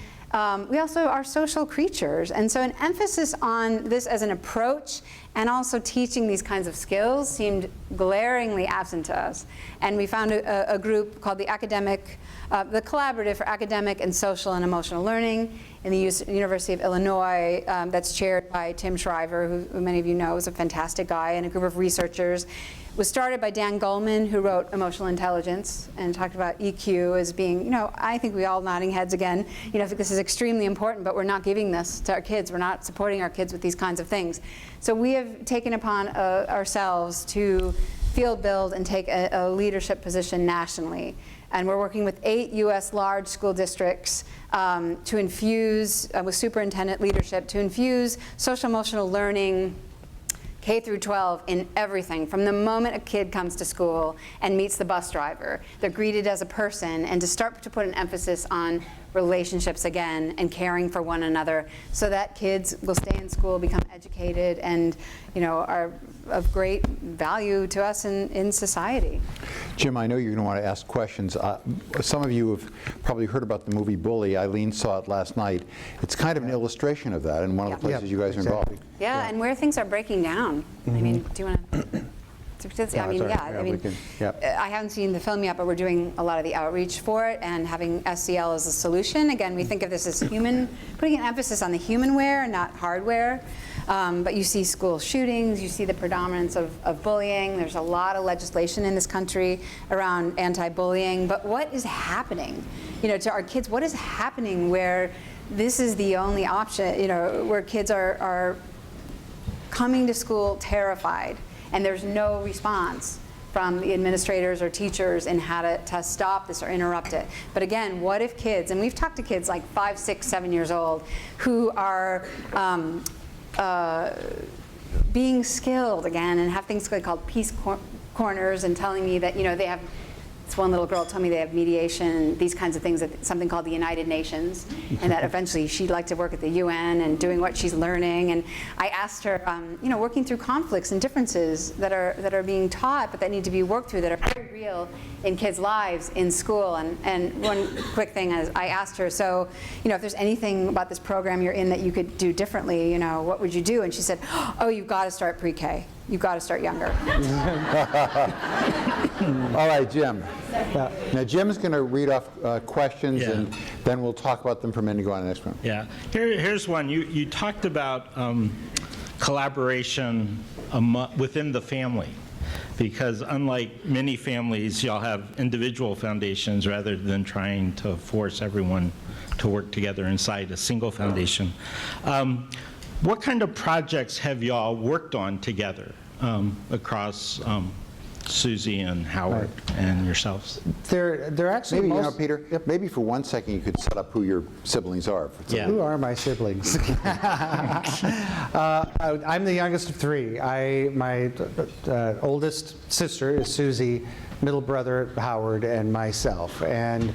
we also are social creatures, and so an emphasis on this as an approach and also teaching these kinds of skills seemed glaringly absent to us. And we found a group called the Collaborative for Academic and Social and Emotional Learning in the University of Illinois, that's chaired by Tim Shriver, who many of you know is a fantastic guy, and a group of researchers. It was started by Dan Goleman, who wrote Emotional Intelligence and talked about EQ as being, I think we all nodding heads again, I think this is extremely important, but we're not giving this to our kids. We're not supporting our kids with these kinds of things. So we have taken upon ourselves to field build and take a leadership position nationally. And we're working with 8 U.S. large school districts to infuse, with superintendent leadership, to infuse social emotional learning K through 12 in everything. From the moment a kid comes to school and meets the bus driver, they're greeted as a person, and to start to put an emphasis on relationships again and caring for one another, so that kids will stay in school, become educated, and are of great value to us in society. Jim, I know you're going to want to ask questions. Some of you have probably heard about the movie Bully. Eileen saw it last night. It's kind of an illustration of that, and one of the places you guys are involved. Yeah, and where things are breaking down. Do you want to? I haven't seen the film yet, but we're doing a lot of the outreach for it and having SCL as a solution. Again, we think of this as human, putting an emphasis on the humanware, not hardware. But you see school shootings, you see the predominance of bullying. There's a lot of legislation in this country around anti-bullying. But what is happening, to our kids? What is happening where this is the only option, where kids are coming to school terrified, and there's no response from the administrators or teachers in how to stop this or interrupt it. But again, what if kids, and we've talked to kids like 5, 6, 7 years old, who are being skilled again and have things called peace corners, and telling me that they have, this one little girl told me they have mediation, these kinds of things at something called the United Nations, and that eventually she'd like to work at the UN and doing what she's learning. And I asked her, working through conflicts and differences that are being taught but that need to be worked through, that are very real in kids' lives in school. And one quick thing is, I asked her, so if there's anything about this program you're in that you could do differently, what would you do? And she said, oh, you've got to start pre-K. You've got to start younger. All right, Jim. Now, Jim's going to read off questions, and then we'll talk about them for a minute and go on to the next one. Yeah. Here's one. You talked about collaboration within the family. because unlike many families, y'all have individual foundations rather than trying to force everyone to work together inside a single foundation. What kind of projects have y'all worked on together across Susie and Howard and yourselves? They're actually Maybe, most, Peter, maybe for 1 second you could set up who your siblings are. Yeah. Who are my siblings? I'm the youngest of three. My oldest sister is Susie, middle brother Howard, and myself. And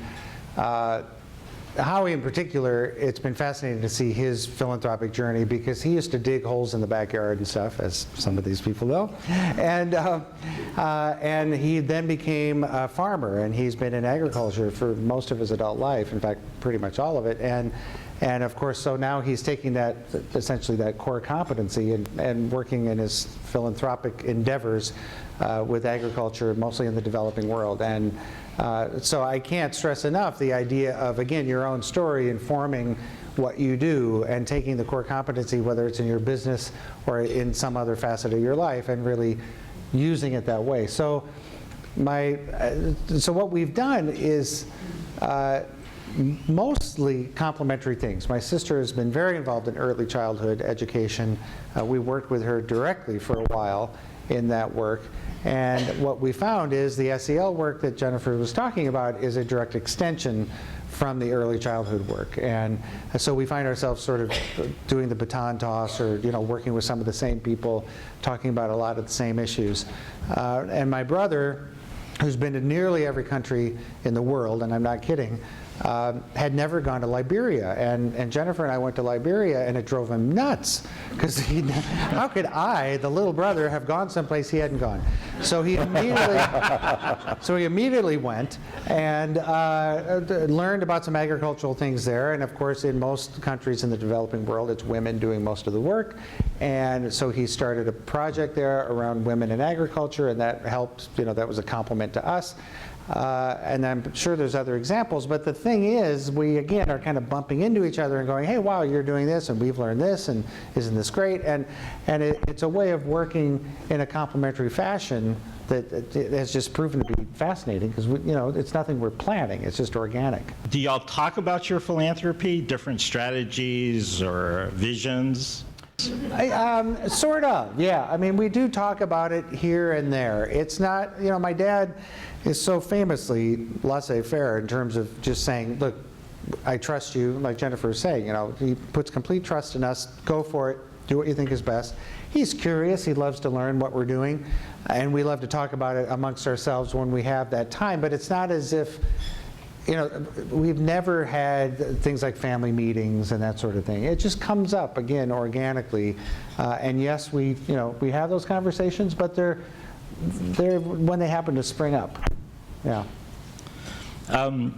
Howie in particular, it's been fascinating to see his philanthropic journey because he used to dig holes in the backyard and stuff, as some of these people know. And he then became a farmer, and he's been in agriculture for most of his adult life, in fact, pretty much all of it. And of course, so now he's taking that, essentially that core competency and working in his philanthropic endeavors with agriculture, mostly in the developing world. And so I can't stress enough the idea of, again, your own story informing what you do and taking the core competency, whether it's in your business or in some other facet of your life, and really using it that way. So so what we've done is mostly complementary things. My sister has been very involved in early childhood education. We worked with her directly for a while in that work. And what we found is the SEL work that Jennifer was talking about is a direct extension from the early childhood work. And so we find ourselves sort of doing the baton toss, or working with some of the same people, talking about a lot of the same issues. And my brother, who's been to nearly every country in the world, and I'm not kidding, had never gone to Liberia. And Jennifer and I went to Liberia, and it drove him nuts, because how could I, the little brother, have gone someplace he hadn't gone? So he immediately went and learned about some agricultural things there. And of course, in most countries in the developing world, it's women doing most of the work. And so he started a project there around women in agriculture, and that helped, that was a compliment to us. And I'm sure there's other examples, but the thing is, we again are kind of bumping into each other and going, hey, wow, you're doing this, and we've learned this, and isn't this great? And it's a way of working in a complementary fashion that has just proven to be fascinating, because it's nothing we're planning, it's just organic. Do y'all talk about your philanthropy, different strategies or visions? Sort of, yeah. I mean, we do talk about it here and there. It's not, my dad is so famously laissez-faire in terms of just saying, look, I trust you, like Jennifer was saying, he puts complete trust in us, go for it, do what you think is best. He's curious, he loves to learn what we're doing, and we love to talk about it amongst ourselves when we have that time, but it's not as if, we've never had things like family meetings and that sort of thing. It just comes up, again, organically. And yes, we have those conversations, but they're when they happen to spring up. Yeah. There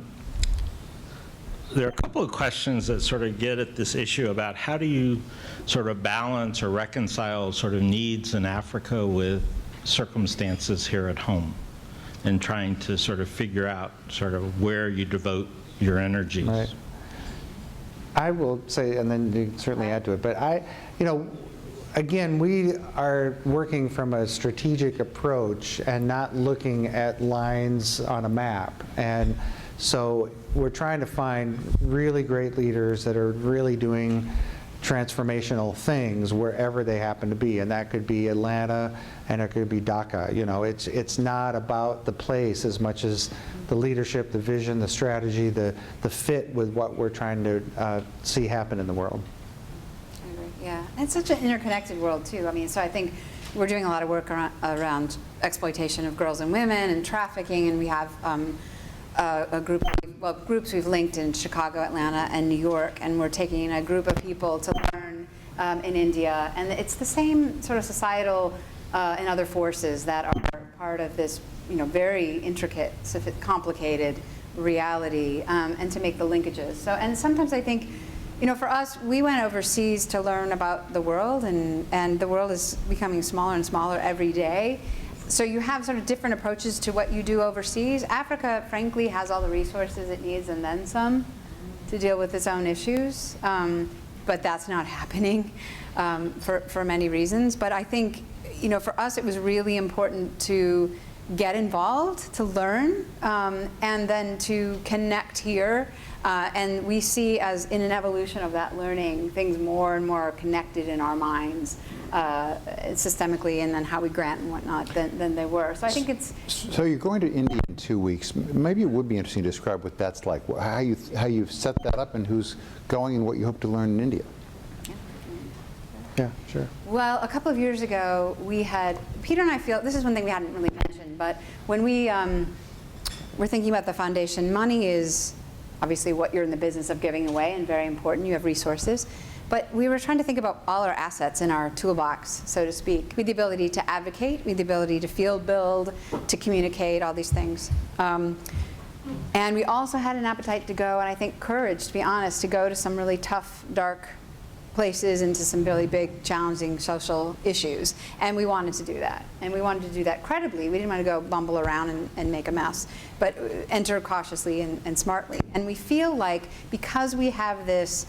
are a couple of questions that sort of get at this issue about how do you sort of balance or reconcile sort of needs in Africa with circumstances here at home, and trying to sort of figure out sort of where you devote your energies. Right. I will say, and then you can certainly add to it, but again, we are working from a strategic approach and not looking at lines on a map. And so we're trying to find really great leaders that are really doing transformational things wherever they happen to be, and that could be Atlanta, and it could be Dhaka. It's not about the place as much as the leadership, the vision, the strategy, the fit with what we're trying to see happen in the world. I agree. Yeah, it's such an interconnected world too. I mean, so I think we're doing a lot of work around exploitation of girls and women and trafficking, and we have groups we've linked in Chicago, Atlanta, and New York, and we're taking a group of people to learn in India, and it's the same sort of societal and other forces that are part of this, very intricate, complicated reality, and to make the linkages. So, and sometimes I think, for us, we went overseas to learn about the world, and the world is becoming smaller and smaller every day. So you have sort of different approaches to what you do overseas. Africa, frankly, has all the resources it needs and then some to deal with its own issues. But that's not happening for many reasons. But I think, for us, it was really important to get involved, to learn, and then to connect here. And we see, as in an evolution of that learning, things more and more connected in our minds, systemically, and then how we grant and whatnot than they were. So I think it's... So you're going to India in 2 weeks. Maybe it would be interesting to describe what that's like, how you've set that up and who's going and what you hope to learn in India. Yeah, sure. Well, a couple of years ago, we had, Peter and I feel, this is one thing we hadn't really mentioned, but when we were thinking about the foundation, money is obviously what you're in the business of giving away and very important. You have resources. But we were trying to think about all our assets in our toolbox, so to speak. We had the ability to advocate, we had the ability to field build, to communicate, all these things. And we also had an appetite to go, and I think courage, to be honest, to go to some really tough, dark places, into some really big, challenging social issues. And we wanted to do that. And we wanted to do that credibly. We didn't want to go bumble around and make a mess, but enter cautiously and smartly. And we feel like, because we have this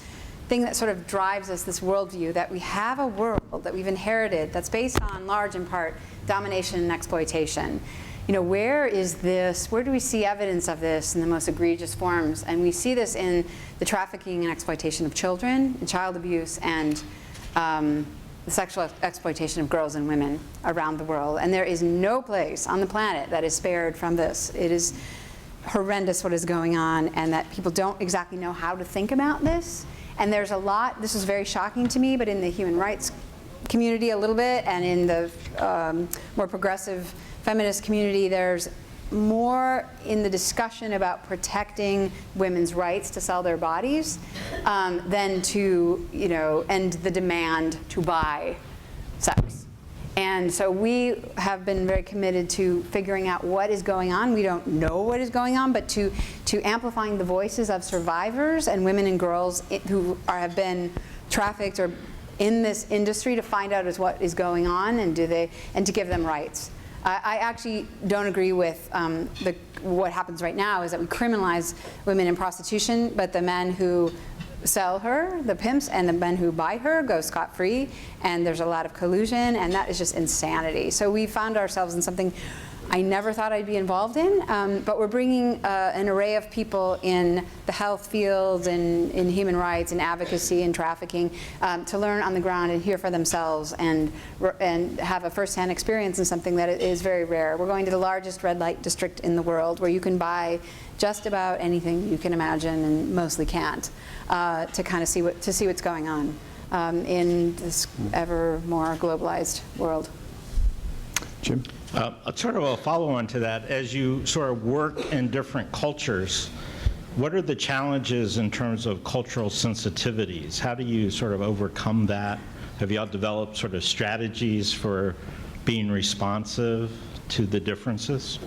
thing that sort of drives us, this worldview, that we have a world that we've inherited that's based on, large in part, domination and exploitation. Where is this? Where do we see evidence of this in the most egregious forms? And we see this in the trafficking and exploitation of children, and child abuse, and the sexual exploitation of girls and women around the world. And there is no place on the planet that is spared from this. It is horrendous what is going on, and that people don't exactly know how to think about this. And there's a lot, this was very shocking to me, but in the human rights community a little bit, and in the more progressive feminist community, there's more in the discussion about protecting women's rights to sell their bodies than to, end the demand to buy sex. And so we have been very committed to figuring out what is going on. We don't know what is going on, but to amplifying the voices of survivors and women and girls who have been trafficked or in this industry, to find out what is going on, and to give them rights. I actually don't agree with what happens right now, is that we criminalize women in prostitution, but the men who sell her, the pimps, and the men who buy her go scot-free, and there's a lot of collusion, and that is just insanity. So we found ourselves in something I never thought I'd be involved in, but we're bringing an array of people in the health field, and in human rights and advocacy and trafficking to learn on the ground and hear for themselves, and have a first-hand experience in something that is very rare. We're going to the largest red light district in the world, where you can buy just about anything you can imagine, and mostly can't, to kind of see what's going on in this ever more globalized world. Jim? Sort of a follow-on to that, as you sort of work in different cultures, what are the challenges in terms of cultural sensitivities? How do you sort of overcome that? Have you all developed sort of strategies for being responsive to the differences?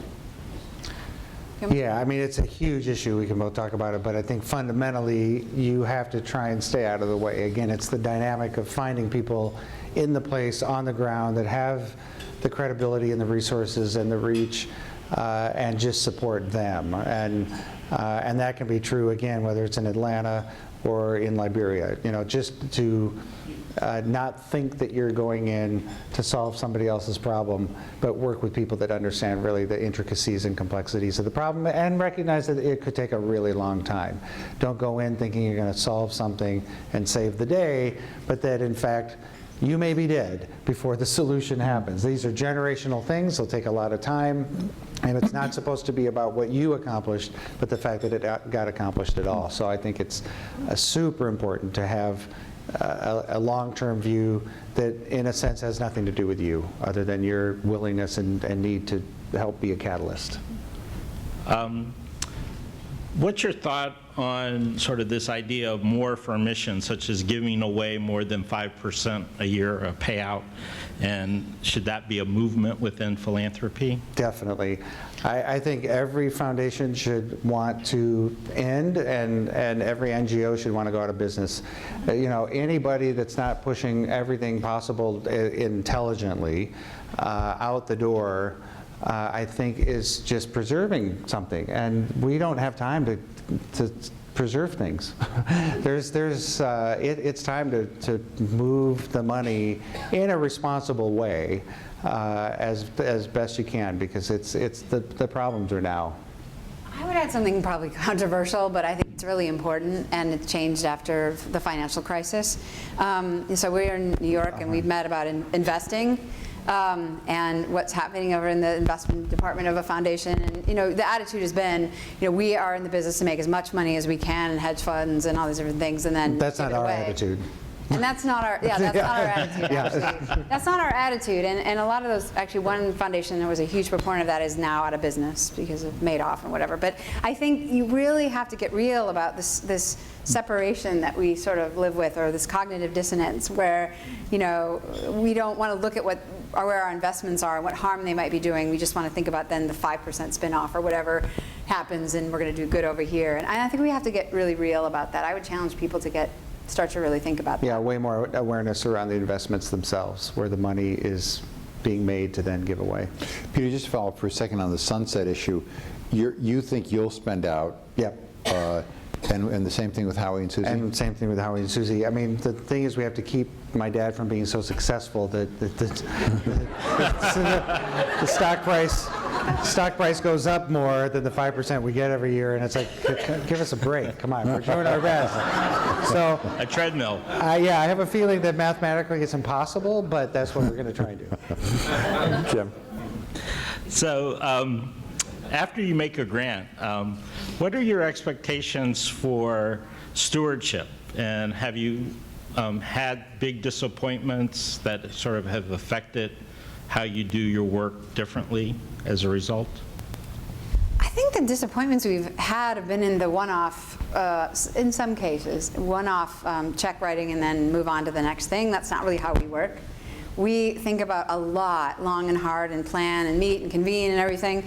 Yeah, I mean, it's a huge issue. We can both talk about it, but I think fundamentally you have to try and stay out of the way. Again, it's the dynamic of finding people in the place, on the ground, that have the credibility and the resources and the reach, and just support them. And that can be true, again, whether it's in Atlanta or in Liberia. Just to not think that you're going in to solve somebody else's problem, but work with people that understand really the intricacies and complexities of the problem, and recognize that it could take a really long time. Don't go in thinking you're going to solve something and save the day, but that in fact you may be dead before the solution happens. These are generational things. They'll take a lot of time, and it's not supposed to be about what you accomplished, but the fact that it got accomplished at all. So I think it's super important to have a long-term view that, in a sense, has nothing to do with you, other than your willingness and need to help be a catalyst. What's your thought on sort of this idea of more for a mission, such as giving away more than 5% a year, a payout? And should that be a movement within philanthropy? Definitely. I think every foundation should want to end, and every NGO should want to go out of business. Anybody that's not pushing everything possible intelligently out the door, I think is just preserving something. And we don't have time to preserve things. It's time to move the money in a responsible way as best you can, because the problems are now. I would add something probably controversial, but I think it's really important, and it changed after the financial crisis. So we're in New York, and we've met about investing and what's happening over in the investment department of a foundation. And the attitude has been, we are in the business to make as much money as we can in hedge funds and all these different things, and then that's not our attitude. And that's not our, that's not our attitude, actually. That's not our attitude. And a lot of those, actually one foundation that was a huge proponent of that is now out of business because of Madoff and whatever. But I think you really have to get real about this separation that we sort of live with, or this cognitive dissonance where, we don't want to look at where our investments are and what harm they might be doing. We just want to think about then the 5% spin-off or whatever happens, and we're going to do good over here. And I think we have to get really real about that. I would challenge people to start to really think about that. Yeah, way more awareness around the investments themselves, where the money is being made to then give away. Peter, just to follow up for a second on the sunset issue, you think you'll spend out? Yep. And the same thing with Howie and Susie? And same thing with Howie and Susie. I mean, the thing is, we have to keep my dad from being so successful that the stock price goes up more than the 5% we get every year, and it's like, give us a break. Come on, we're doing our best. So A treadmill. yeah, I have a feeling that mathematically it's impossible, but that's what we're going to try and do. Jim? So after you make a grant, what are your expectations for stewardship? And have you had big disappointments that sort of have affected how you do your work differently as a result? I think the disappointments we've had have been in the one-off, in some cases, one-off check writing and then move on to the next thing. That's not really how we work. We think about a lot, long and hard, and plan and meet and convene and everything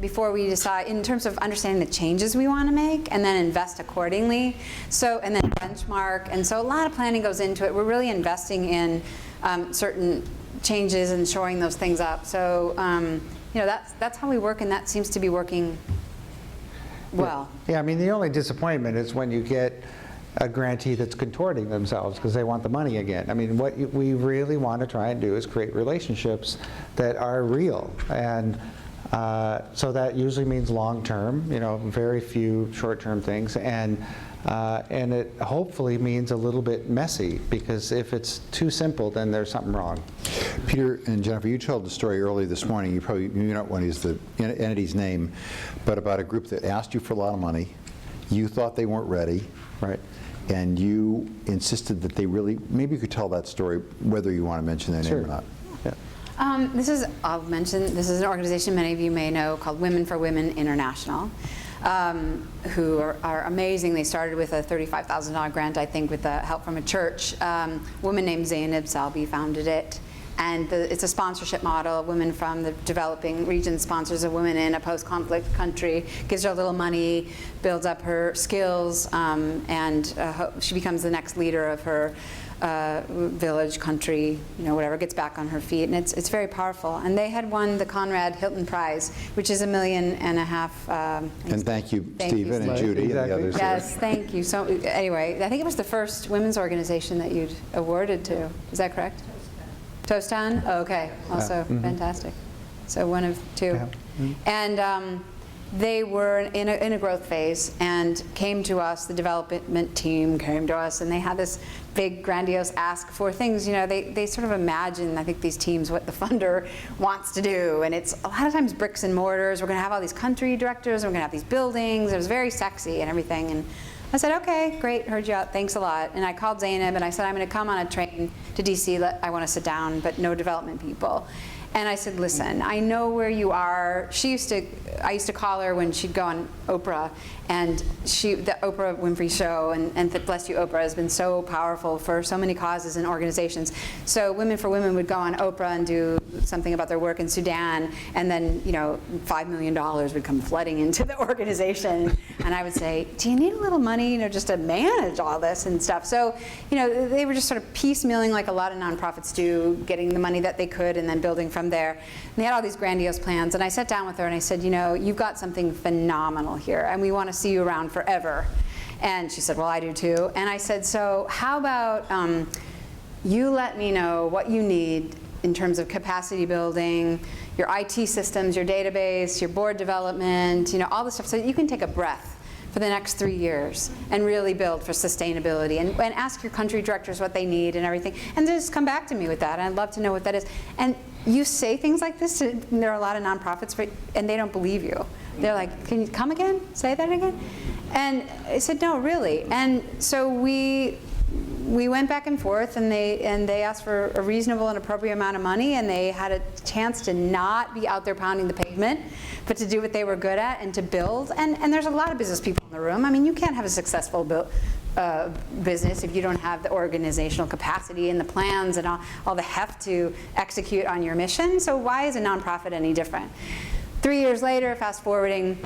before we decide, in terms of understanding the changes we want to make, and then invest accordingly. So, and then benchmark. And so a lot of planning goes into it. We're really investing in certain changes and shoring those things up. So that's how we work, and that seems to be working well. Yeah, I mean, the only disappointment is when you get a grantee that's contorting themselves because they want the money again. I mean, what we really want to try and do is create relationships that are real, and so that usually means long-term, very few short-term things, and it hopefully means a little bit messy, because if it's too simple, then there's something wrong. Peter and Jennifer, you told the story early this morning. You don't want to use the entity's name, but about a group that asked you for a lot of money. You thought they weren't ready, Right. and you insisted that they really. Maybe you could tell that story, whether you want to mention their name or not. Yeah. I'll mention, this is an organization many of you may know called Women for Women International, who are amazing. They started with a $35,000 grant, I think, with the help from a church. A woman named Zainab Salbi founded it. And it's a sponsorship model. Women from the developing region sponsors a woman in a post-conflict country, gives her a little money, builds up her skills, and she becomes the next leader of her village, country, whatever, gets back on her feet. And it's very powerful. And they had won the Conrad Hilton Prize, which is $1.5 million. And thank you, Stephen and Judy, Exactly. and the others. Yes, thank you. So anyway, I think it was the first women's organization that you'd awarded to. Is that correct? Tostan? Oh, okay, also fantastic. So one of two. Yeah. And they were in a growth phase and came to us, the development team came to us, and they had this big grandiose ask for things. They sort of imagine, I think, these teams, what the funder wants to do. And it's a lot of times bricks and mortars. We're going to have all these country directors, and we're going to have these buildings. It was very sexy and everything. And I said, okay, great, heard you out, thanks a lot. And I called Zainab and I said, I'm going to come on a train to DC, I want to sit down, but no development people. And I said, listen, I know where you are. I used to call her when she'd go on Oprah, and the Oprah Winfrey Show, and bless you, Oprah has been so powerful for so many causes and organizations. So Women for Women would go on Oprah and do something about their work in Sudan, and then $5 million would come flooding into the organization, and I would say, do you need a little money, just to manage all this and stuff? So, they were just sort of piecemealing, like a lot of nonprofits do, getting the money that they could, and then building from from there. And they had all these grandiose plans, and I sat down with her and I said, you know, you've got something phenomenal here, and we want to see you around forever. And she said, well, I do too. And I said, so how about you let me know what you need in terms of capacity building, your IT systems, your database, your board development, you know, all this stuff, so that you can take a breath for the next 3 years and really build for sustainability, and ask your country directors what they need and everything, and just come back to me with that. I'd love to know what that is. And you say things like this, and there are a lot of nonprofits, and they don't believe you. They're like, can you come again? Say that again? And I said, no, really. And so we went back and forth, and they asked for a reasonable and appropriate amount of money, and they had a chance to not be out there pounding the pavement, but to do what they were good at and to build. And there's a lot of business people in the room. I mean, you can't have a successful business if you don't have the organizational capacity and the plans and all the heft to execute on your mission. So why is a nonprofit any different? 3 years later, fast forwarding,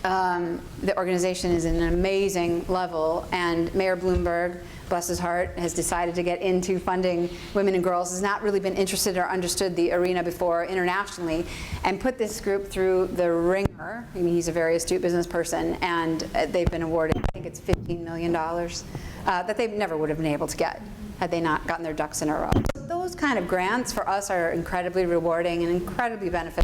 the organization is at an amazing level, and Mayor Bloomberg, bless his heart, has decided to get into funding women and girls, has not really been interested or understood the arena before internationally, and put this group through the ringer. I mean, he's a very astute business person, and they've been awarded, I think it's $15 million, that they never would have been able to get had they not gotten their ducks in a row. Those kind of grants for us are incredibly rewarding and incredibly beneficial.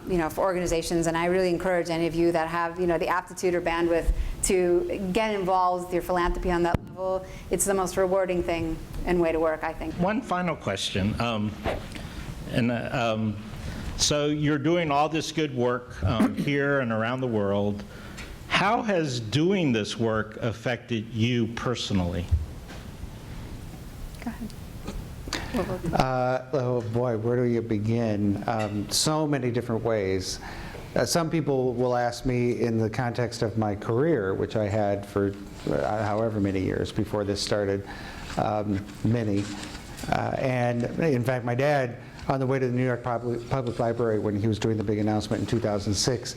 You know, for organizations, and I really encourage any of you that have, you know, the aptitude or bandwidth to get involved with your philanthropy on that level. It's the most rewarding thing and way to work, I think. One final question. So you're doing all this good work here and around the world. How has doing this work affected you personally? Go ahead. Oh boy, where do you begin? So many different ways. Some people will ask me in the context of my career, which I had for however many years before this started, many. And in fact, my dad, on the way to the New York Public Library when he was doing the big announcement in 2006,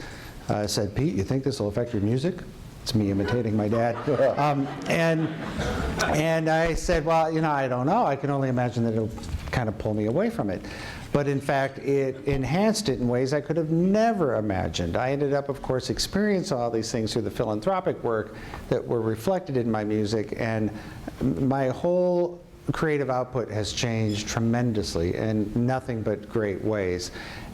said, "Pete, you think this will affect your music?" It's me imitating my dad. And I said, well, you know, I don't know. I can only imagine that it'll kind of pull me away from it. But in fact, it enhanced it in ways I could have never imagined. I ended up, of course, experiencing all these things through the philanthropic work that were reflected in my music, and my whole creative output has changed tremendously in nothing but great ways.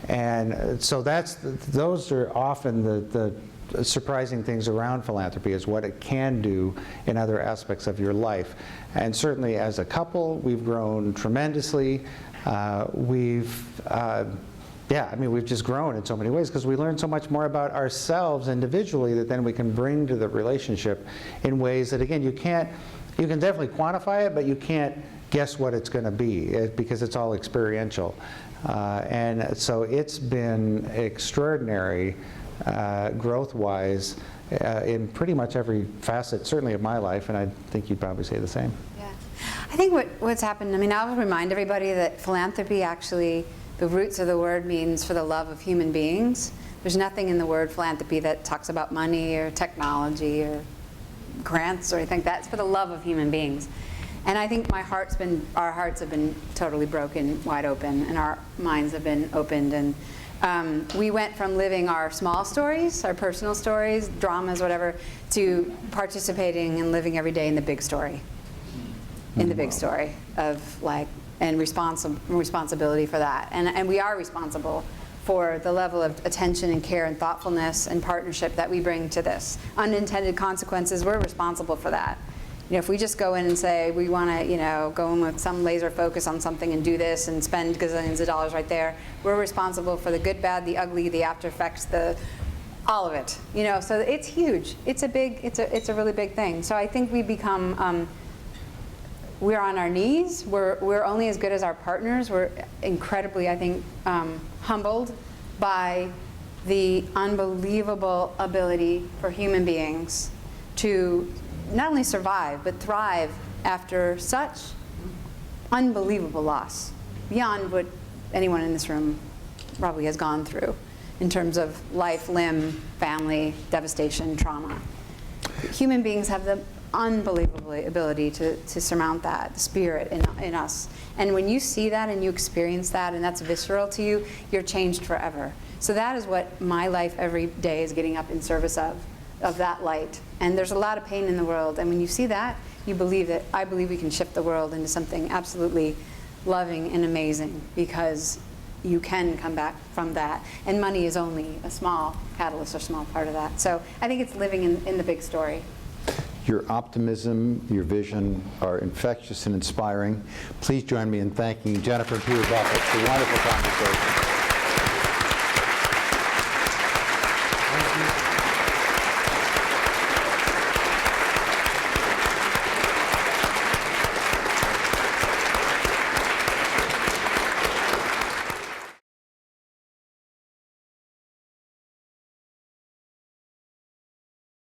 And so those are often the surprising things around philanthropy, is what it can do in other aspects of your life. And certainly as a couple, we've grown tremendously. We've just grown in so many ways because we learn so much more about ourselves individually that then we can bring to the relationship in ways that, again, you can definitely quantify it, but you can't guess what it's going to be because it's all experiential. And so it's been extraordinary growth-wise in pretty much every facet, certainly of my life, and I think you'd probably say the same. Yeah. I think what's happened, I mean, I'll remind everybody that philanthropy actually, the roots of the word means for the love of human beings. There's nothing in the word philanthropy that talks about money or technology or grants or anything. That's for the love of human beings. And I think our hearts have been totally broken wide open, and our minds have been opened, and we went from living our small stories, our personal stories, dramas, whatever, to participating and living every day in the big story. In the big story of and responsibility for that. And we are responsible for the level of attention and care and thoughtfulness and partnership that we bring to this. Unintended consequences, we're responsible for that. You know, if we just go in and say we want to, you know, go in with some laser focus on something and do this and spend gazillions of dollars right there, we're responsible for the good, bad, the ugly, the after effects, all of it. You know, so it's huge. It's a really big thing. So I think we become, we're on our knees. We're only as good as our partners. We're incredibly, I think, humbled by the unbelievable ability for human beings to not only survive, but thrive after such unbelievable loss, beyond what anyone in this room probably has gone through in terms of life, limb, family, devastation, trauma. Human beings have the unbelievable ability to surmount that, the spirit in us. And when you see that and you experience that and that's visceral to you, you're changed forever. So that is what my life every day is, getting up in service of that light. And there's a lot of pain in the world. And when you see that, you believe that, I believe we can shift the world into something absolutely loving and amazing, because you can come back from that. And money is only a small catalyst or small part of that. So I think it's living in the big story. Your optimism, your vision are infectious and inspiring. Please join me in thanking Jennifer and Peter Buffett for a wonderful conversation.